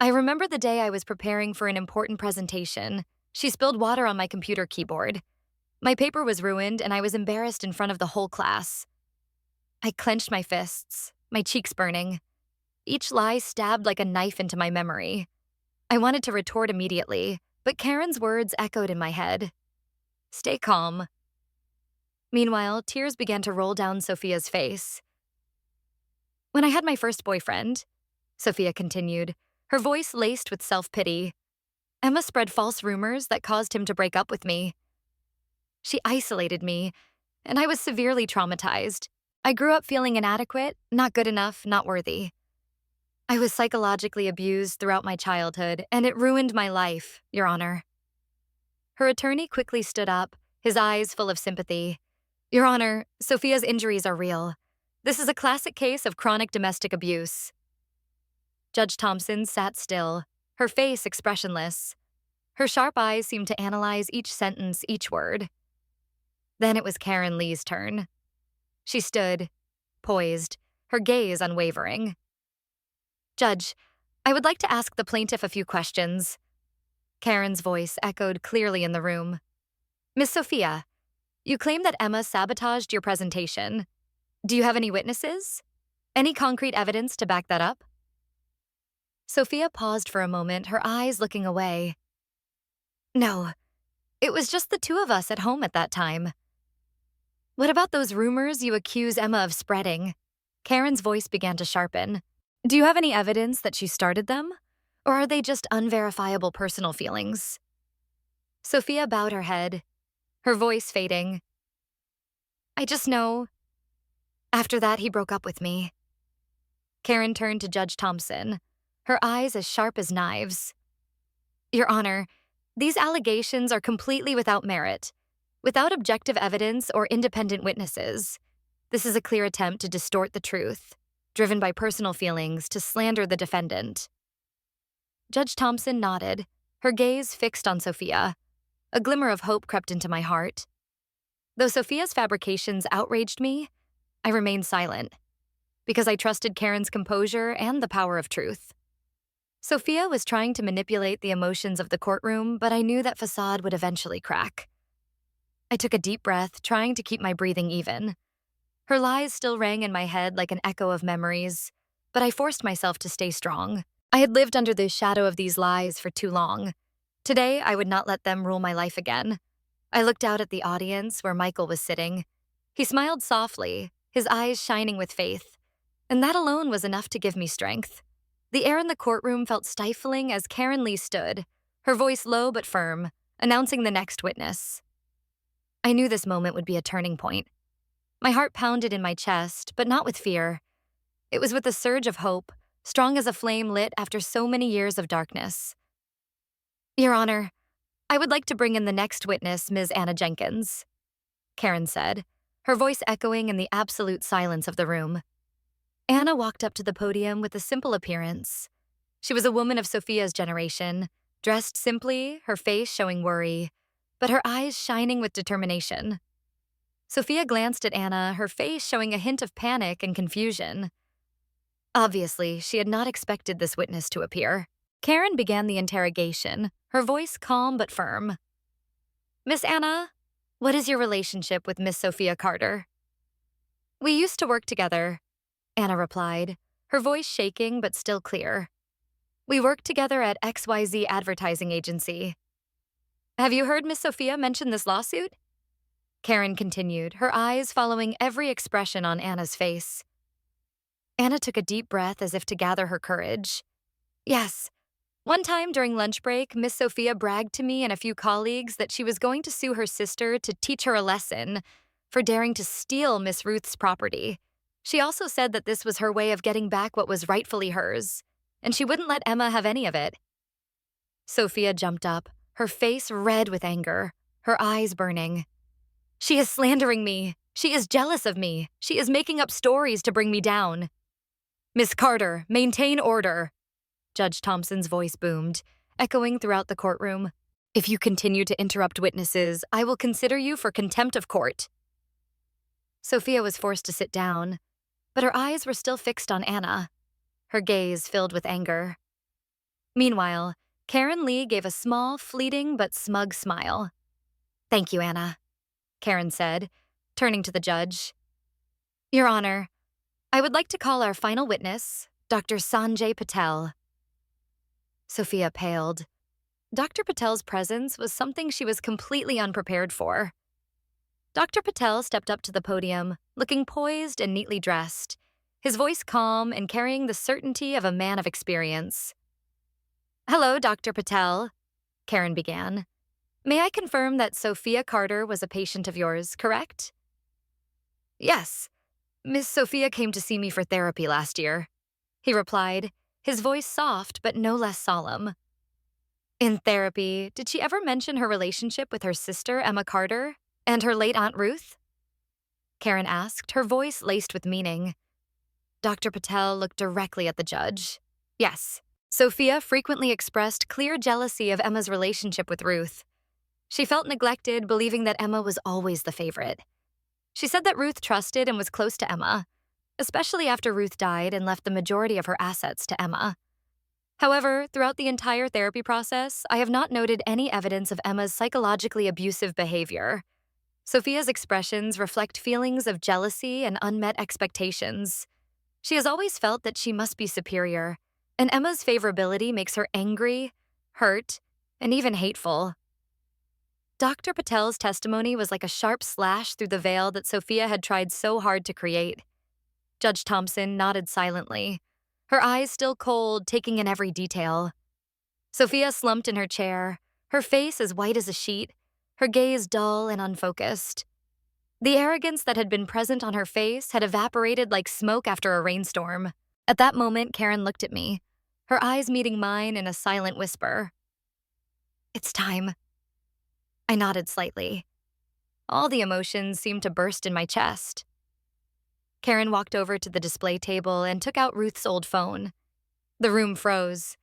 I remember the day I was preparing for an important presentation. She spilled water on my computer keyboard. My paper was ruined, and I was embarrassed in front of the whole class. I clenched my fists, my cheeks burning. Each lie stabbed like a knife into my memory. I wanted to retort immediately, but Karen's words echoed in my head. "Stay calm." Meanwhile, tears began to roll down Sophia's face. "When I had my first boyfriend," Sophia continued, her voice laced with self-pity, "Emma spread false rumors that caused him to break up with me. She isolated me, and I was severely traumatized. I grew up feeling inadequate, not good enough, not worthy. I was psychologically abused throughout my childhood, and it ruined my life, Your Honor." Her attorney quickly stood up, his eyes full of sympathy. "Your Honor, Sophia's injuries are real. This is a classic case of chronic domestic abuse." Judge Thompson sat still, her face expressionless. Her sharp eyes seemed to analyze each sentence, each word. Then it was Karen Lee's turn. She stood, poised, her gaze unwavering. Judge, I would like to ask the plaintiff a few questions. Karen's voice echoed clearly in the room. Miss Sophia, you claim that Emma sabotaged your presentation. Do you have any witnesses? Any concrete evidence to back that up? Sophia paused for a moment, her eyes looking away. No, it was just the two of us at home at that time. What about those rumors you accuse Emma of spreading? Karen's voice began to sharpen. Do you have any evidence that she started them? Or are they just unverifiable personal feelings? Sophia bowed her head, her voice fading. I just know. After that, he broke up with me. Karen turned to Judge Thompson, her eyes as sharp as knives. Your Honor, these allegations are completely without merit, without objective evidence or independent witnesses. This is a clear attempt to distort the truth, driven by personal feelings to slander the defendant. Judge Thompson nodded, her gaze fixed on Sophia. A glimmer of hope crept into my heart. Though Sophia's fabrications outraged me, I remained silent, because I trusted Karen's composure and the power of truth. Sophia was trying to manipulate the emotions of the courtroom, but I knew that facade would eventually crack. I took a deep breath, trying to keep my breathing even. Her lies still rang in my head like an echo of memories, but I forced myself to stay strong. I had lived under the shadow of these lies for too long. Today, I would not let them rule my life again. I looked out at the audience where Michael was sitting. He smiled softly, his eyes shining with faith, and that alone was enough to give me strength. The air in the courtroom felt stifling as Karen Lee stood, her voice low but firm, announcing the next witness. I knew this moment would be a turning point. My heart pounded in my chest, but not with fear. It was with a surge of hope, strong as a flame lit after so many years of darkness. Your Honor, I would like to bring in the next witness, Ms. Anna Jenkins, Karen said, her voice echoing in the absolute silence of the room. Anna walked up to the podium with a simple appearance. She was a woman of Sophia's generation, dressed simply, her face showing worry, but her eyes shining with determination. Sophia glanced at Anna, her face showing a hint of panic and confusion. Obviously, she had not expected this witness to appear. Karen began the interrogation, her voice calm but firm. Miss Anna, what is your relationship with Miss Sophia Carter? We used to work together, Anna replied, her voice shaking but still clear. We worked together at XYZ Advertising Agency. Have you heard Miss Sophia mention this lawsuit? Karen continued, her eyes following every expression on Anna's face. Anna took a deep breath as if to gather her courage. Yes. One time during lunch break, Miss Sophia bragged to me and a few colleagues that she was going to sue her sister to teach her a lesson for daring to steal Miss Ruth's property. She also said that this was her way of getting back what was rightfully hers, and she wouldn't let Emma have any of it. Sophia jumped up, her face red with anger, her eyes burning. She is slandering me. She is jealous of me. She is making up stories to bring me down. Miss Carter, maintain order. Judge Thompson's voice boomed, echoing throughout the courtroom. If you continue to interrupt witnesses, I will consider you for contempt of court. Sophia was forced to sit down, but her eyes were still fixed on Anna, her gaze filled with anger. Meanwhile, Karen Lee gave a small, fleeting but smug smile. Thank you, Anna, Karen said, turning to the judge. Your Honor, I would like to call our final witness, Dr. Sanjay Patel. Sophia paled. Dr. Patel's presence was something she was completely unprepared for. Dr. Patel stepped up to the podium, looking poised and neatly dressed, his voice calm and carrying the certainty of a man of experience. Hello, Dr. Patel, Karen began. May I confirm that Sophia Carter was a patient of yours, correct? Yes. Miss Sophia came to see me for therapy last year, he replied, his voice soft but no less solemn. In therapy, did she ever mention her relationship with her sister, Emma Carter, and her late Aunt Ruth? Karen asked, her voice laced with meaning. Dr. Patel looked directly at the judge. Yes, Sophia frequently expressed clear jealousy of Emma's relationship with Ruth. She felt neglected, believing that Emma was always the favorite. She said that Ruth trusted and was close to Emma, especially after Ruth died and left the majority of her assets to Emma. However, throughout the entire therapy process, I have not noted any evidence of Emma's psychologically abusive behavior. Sophia's expressions reflect feelings of jealousy and unmet expectations. She has always felt that she must be superior, and Emma's favorability makes her angry, hurt, and even hateful. Dr. Patel's testimony was like a sharp slash through the veil that Sophia had tried so hard to create. Judge Thompson nodded silently, her eyes still cold, taking in every detail. Sophia slumped in her chair, her face as white as a sheet, her gaze dull and unfocused. The arrogance that had been present on her face had evaporated like smoke after a rainstorm. At that moment, Karen looked at me, her eyes meeting mine in a silent whisper. "It's time." I nodded slightly. All the emotions seemed to burst in my chest. Karen walked over to the display table and took out Ruth's old phone. The room froze.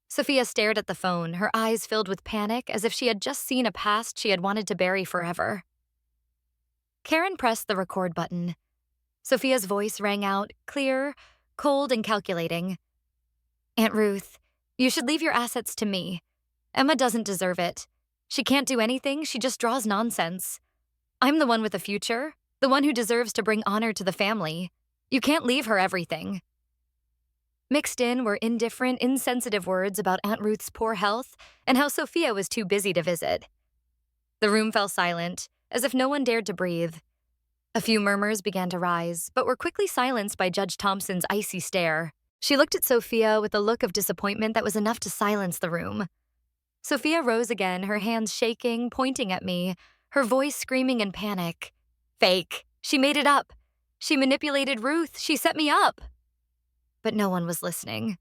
Sophia stared at the phone, her eyes filled with panic as if she had just seen a past she had wanted to bury forever. Karen pressed the record button. Sophia's voice rang out, clear, cold, and calculating. "Aunt Ruth, you should leave your assets to me. Emma doesn't deserve it. She can't do anything, she just draws nonsense. I'm the one with a future, the one who deserves to bring honor to the family. You can't leave her everything." Mixed in were indifferent, insensitive words about Aunt Ruth's poor health and how Sophia was too busy to visit. The room fell silent, as if no one dared to breathe. A few murmurs began to rise, but were quickly silenced by Judge Thompson's icy stare. She looked at Sophia with a look of disappointment that was enough to silence the room. Sophia rose again, her hands shaking, pointing at me, her voice screaming in panic. "Fake. She made it up. She manipulated Ruth. She set me up." But no one was listening.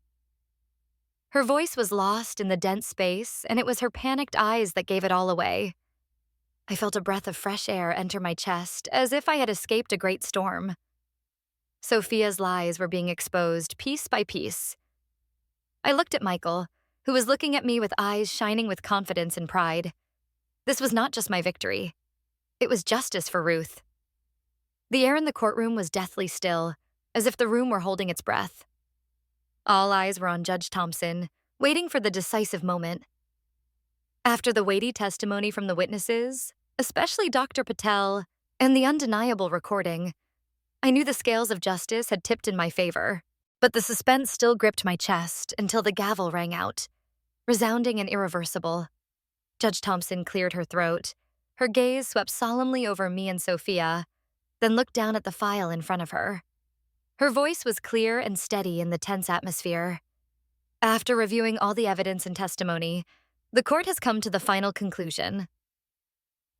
Her voice was lost in the dense space, and it was her panicked eyes that gave it all away. I felt a breath of fresh air enter my chest, as if I had escaped a great storm. Sophia's lies were being exposed piece by piece. I looked at Michael, who was looking at me with eyes shining with confidence and pride. This was not just my victory. It was justice for Ruth. The air in the courtroom was deathly still, as if the room were holding its breath. All eyes were on Judge Thompson, waiting for the decisive moment. After the weighty testimony from the witnesses, especially Dr. Patel, and the undeniable recording, I knew the scales of justice had tipped in my favor. But the suspense still gripped my chest until the gavel rang out, resounding and irreversible. Judge Thompson cleared her throat. Her gaze swept solemnly over me and Sophia, then looked down at the file in front of her. Her voice was clear and steady in the tense atmosphere. "After reviewing all the evidence and testimony, the court has come to the final conclusion.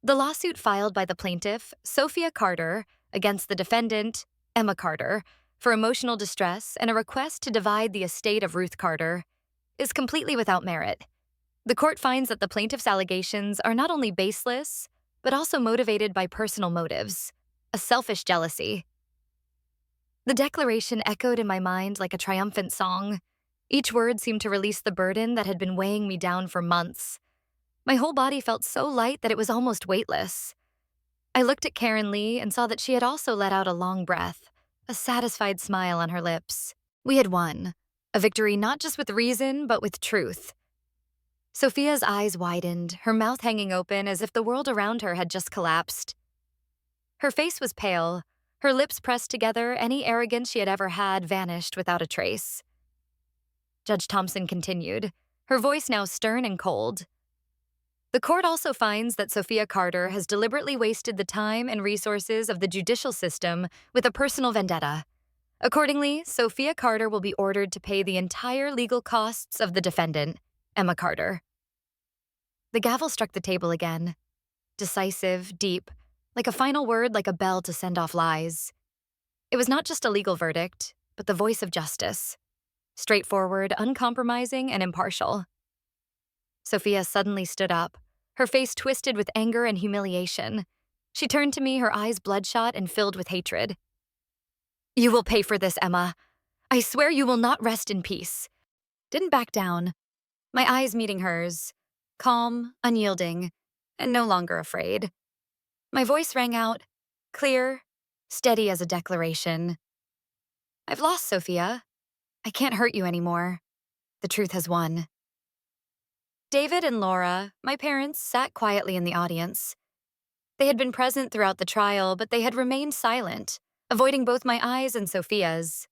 The lawsuit filed by the plaintiff, Sophia Carter, against the defendant, Emma Carter, for emotional distress and a request to divide the estate of Ruth Carter, is completely without merit. The court finds that the plaintiff's allegations are not only baseless, but also motivated by personal motives, a selfish jealousy." The declaration echoed in my mind like a triumphant song. Each word seemed to release the burden that had been weighing me down for months. My whole body felt so light that it was almost weightless. I looked at Karen Lee and saw that she had also let out a long breath, a satisfied smile on her lips. We had won, a victory not just with reason, but with truth. Sophia's eyes widened, her mouth hanging open as if the world around her had just collapsed. Her face was pale, her lips pressed together, any arrogance she had ever had vanished without a trace. Judge Thompson continued, her voice now stern and cold. "The court also finds that Sophia Carter has deliberately wasted the time and resources of the judicial system with a personal vendetta. Accordingly, Sophia Carter will be ordered to pay the entire legal costs of the defendant, Emma Carter." The gavel struck the table again, decisive, deep, like a final word, like a bell to send off lies. It was not just a legal verdict, but the voice of justice. Straightforward, uncompromising, and impartial. Sophia suddenly stood up, her face twisted with anger and humiliation. She turned to me, her eyes bloodshot and filled with hatred. "You will pay for this, Emma. I swear you will not rest in peace." Didn't back down, my eyes meeting hers, calm, unyielding, and no longer afraid. My voice rang out, clear, steady as a declaration. I've lost, Sophia. I can't hurt you anymore. The truth has won. David and Laura, my parents, sat quietly in the audience. They had been present throughout the trial, but they had remained silent, avoiding both my eyes and Sophia's.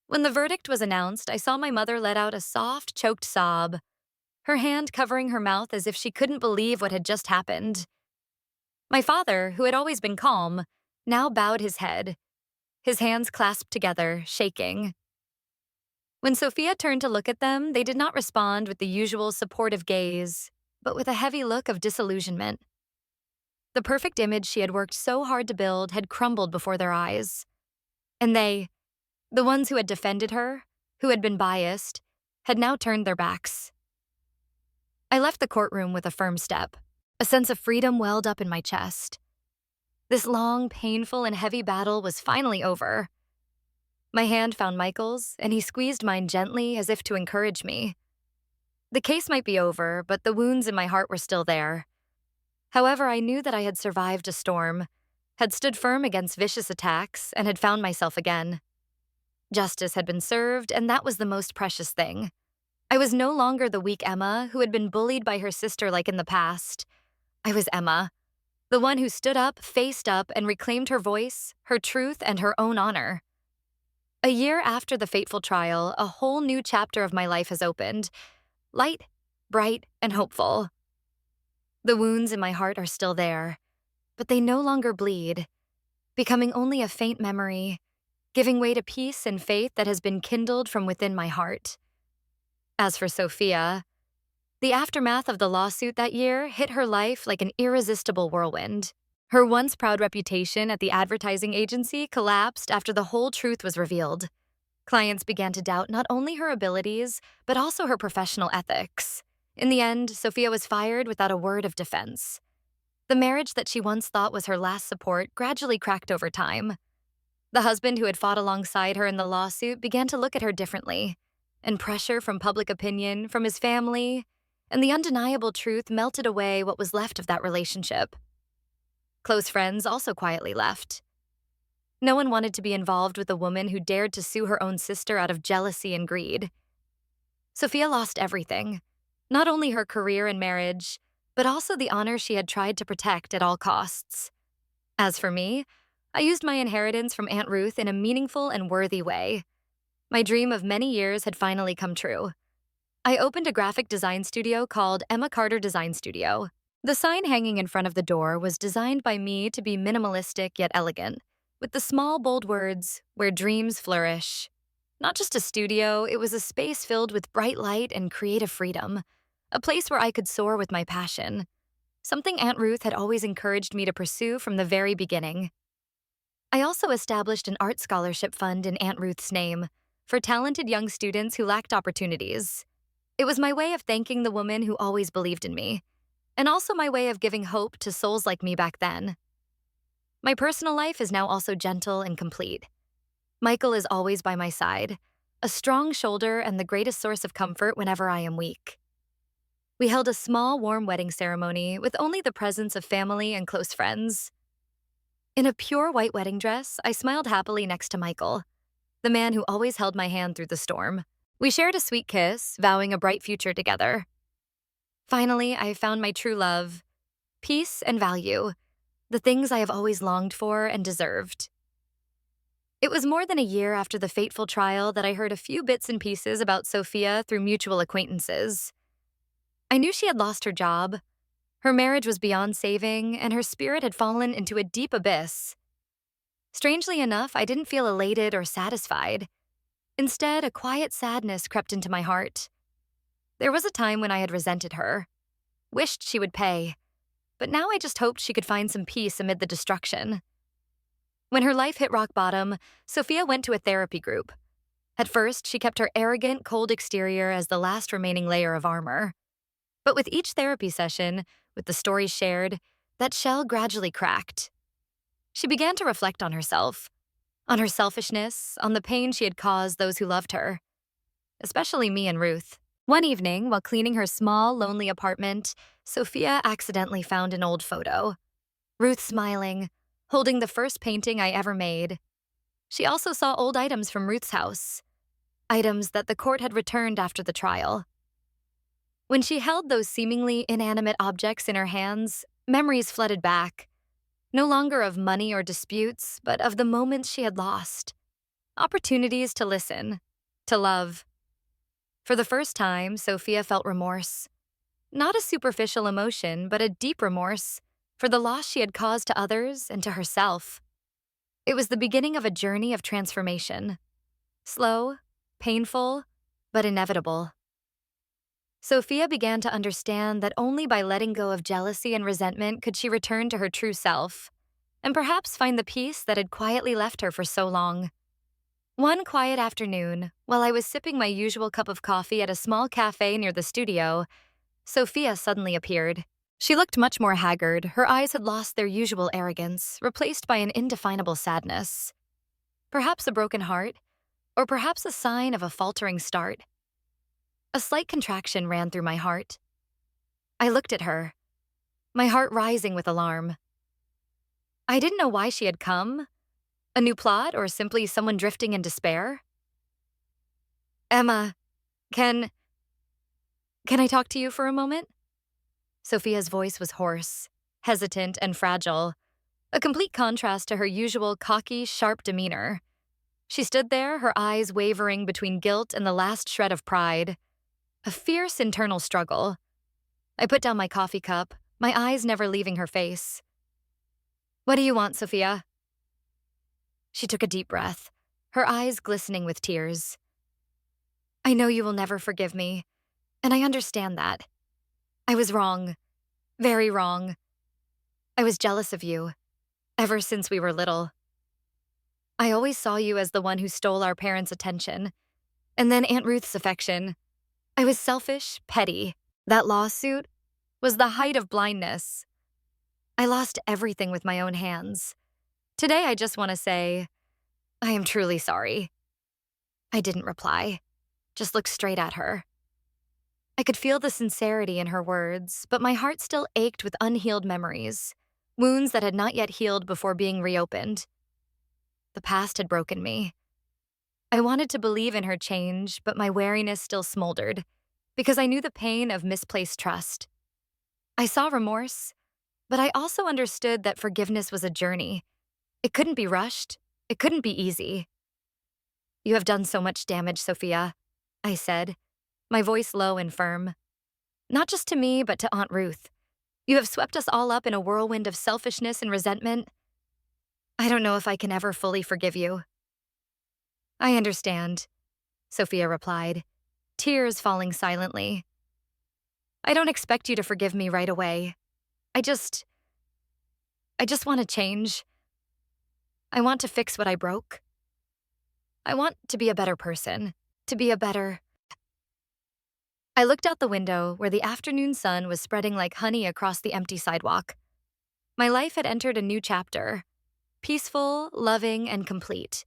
When the verdict was announced, I saw my mother let out a soft, choked sob, her hand covering her mouth as if she couldn't believe what had just happened. My father, who had always been calm, now bowed his head, his hands clasped together, shaking. When Sophia turned to look at them, they did not respond with the usual supportive gaze, but with a heavy look of disillusionment. The perfect image she had worked so hard to build had crumbled before their eyes. And they, the ones who had defended her, who had been biased, had now turned their backs. I left the courtroom with a firm step. A sense of freedom welled up in my chest. This long, painful, and heavy battle was finally over. My hand found Michael's, and he squeezed mine gently as if to encourage me. The case might be over, but the wounds in my heart were still there. However, I knew that I had survived a storm, had stood firm against vicious attacks, and had found myself again. Justice had been served, and that was the most precious thing. I was no longer the weak Emma who had been bullied by her sister like in the past. I was Emma, the one who stood up, faced up, and reclaimed her voice, her truth, and her own honor. A year after the fateful trial, a whole new chapter of my life has opened. Light, bright, and hopeful. The wounds in my heart are still there, but they no longer bleed, becoming only a faint memory, giving way to peace and faith that has been kindled from within my heart. As for Sophia, the aftermath of the lawsuit that year hit her life like an irresistible whirlwind. Her once proud reputation at the advertising agency collapsed after the whole truth was revealed. Clients began to doubt not only her abilities, but also her professional ethics. In the end, Sophia was fired without a word of defense. The marriage that she once thought was her last support gradually cracked over time. The husband who had fought alongside her in the lawsuit began to look at her differently, and pressure from public opinion, from his family, and the undeniable truth melted away what was left of that relationship. Close friends also quietly left. No one wanted to be involved with a woman who dared to sue her own sister out of jealousy and greed. Sophia lost everything, not only her career and marriage, but also the honor she had tried to protect at all costs. As for me, I used my inheritance from Aunt Ruth in a meaningful and worthy way. My dream of many years had finally come true. I opened a graphic design studio called Emma Carter Design Studio. The sign hanging in front of the door was designed by me to be minimalistic yet elegant, with the small, bold words, "Where dreams flourish." Not just a studio, it was a space filled with bright light and creative freedom, a place where I could soar with my passion, something Aunt Ruth had always encouraged me to pursue from the very beginning. I also established an art scholarship fund in Aunt Ruth's name for talented young students who lacked opportunities. It was my way of thanking the woman who always believed in me, and also my way of giving hope to souls like me back then. My personal life is now also gentle and complete. Michael is always by my side, a strong shoulder and the greatest source of comfort whenever I am weak. We held a small, warm wedding ceremony with only the presence of family and close friends. In a pure white wedding dress, I smiled happily next to Michael, the man who always held my hand through the storm. We shared a sweet kiss, vowing a bright future together. Finally, I found my true love, peace and value, the things I have always longed for and deserved. It was more than a year after the fateful trial that I heard a few bits and pieces about Sophia through mutual acquaintances. I knew she had lost her job, her marriage was beyond saving, and her spirit had fallen into a deep abyss. Strangely enough, I didn't feel elated or satisfied. Instead, a quiet sadness crept into my heart. There was a time when I had resented her, wished she would pay, but now I just hoped she could find some peace amid the destruction. When her life hit rock bottom, Sophia went to a therapy group. At first, she kept her arrogant, cold exterior as the last remaining layer of armor. But with each therapy session, with the stories shared, that shell gradually cracked. She began to reflect on herself, on her selfishness, on the pain she had caused those who loved her, especially me and Ruth. One evening, while cleaning her small, lonely apartment, Sophia accidentally found an old photo. Ruth smiling, holding the first painting I ever made. She also saw old items from Ruth's house, items that the court had returned after the trial. When she held those seemingly inanimate objects in her hands, memories flooded back, no longer of money or disputes, but of the moments she had lost. Opportunities to listen, to love. For the first time, Sophia felt remorse. Not a superficial emotion, but a deep remorse for the loss she had caused to others and to herself. It was the beginning of a journey of transformation. Slow, painful, but inevitable. Sophia began to understand that only by letting go of jealousy and resentment could she return to her true self, and perhaps find the peace that had quietly left her for so long. One quiet afternoon, while I was sipping my usual cup of coffee at a small cafe near the studio, Sophia suddenly appeared. She looked much more haggard. Her eyes had lost their usual arrogance, replaced by an indefinable sadness. Perhaps a broken heart, or perhaps a sign of a faltering start. A slight contraction ran through my heart. I looked at her, my heart rising with alarm. I didn't know why she had come. A new plot, or simply someone drifting in despair? Emma, can I talk to you for a moment? Sophia's voice was hoarse, hesitant, and fragile, a complete contrast to her usual cocky, sharp demeanor. She stood there, her eyes wavering between guilt and the last shred of pride. A fierce internal struggle. I put down my coffee cup, my eyes never leaving her face. What do you want, Sophia? She took a deep breath, her eyes glistening with tears. I know you will never forgive me, and I understand that. I was wrong, very wrong. I was jealous of you, ever since we were little. I always saw you as the one who stole our parents' attention, and then Aunt Ruth's affection. I was selfish, petty. That lawsuit was the height of blindness. I lost everything with my own hands. Today I just want to say, I am truly sorry. I didn't reply, just looked straight at her. I could feel the sincerity in her words, but my heart still ached with unhealed memories, wounds that had not yet healed before being reopened. The past had broken me. I wanted to believe in her change, but my wariness still smoldered, because I knew the pain of misplaced trust. I saw remorse, but I also understood that forgiveness was a journey. It couldn't be rushed. It couldn't be easy. You have done so much damage, Sophia, I said, my voice low and firm. Not just to me, but to Aunt Ruth. You have swept us all up in a whirlwind of selfishness and resentment. I don't know if I can ever fully forgive you. I understand, Sophia replied, tears falling silently. I don't expect you to forgive me right away. I just want to change. I want to fix what I broke. I want to be a better person, to be a better... I looked out the window where the afternoon sun was spreading like honey across the empty sidewalk. My life had entered a new chapter, peaceful, loving, and complete.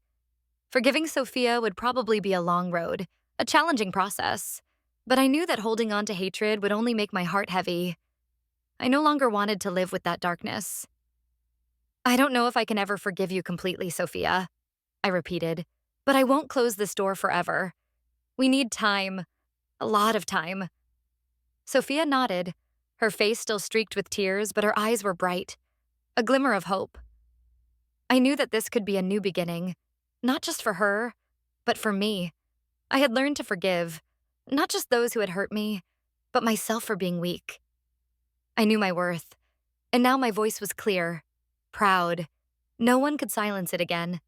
Forgiving Sophia would probably be a long road, a challenging process, but I knew that holding on to hatred would only make my heart heavy. I no longer wanted to live with that darkness. I don't know if I can ever forgive you completely, Sophia, I repeated, but I won't close this door forever. We need time, a lot of time. Sophia nodded, her face still streaked with tears, but her eyes were bright, a glimmer of hope. I knew that this could be a new beginning, not just for her, but for me. I had learned to forgive, not just those who had hurt me, but myself for being weak. I knew my worth, and now my voice was clear, proud. No one could silence it again.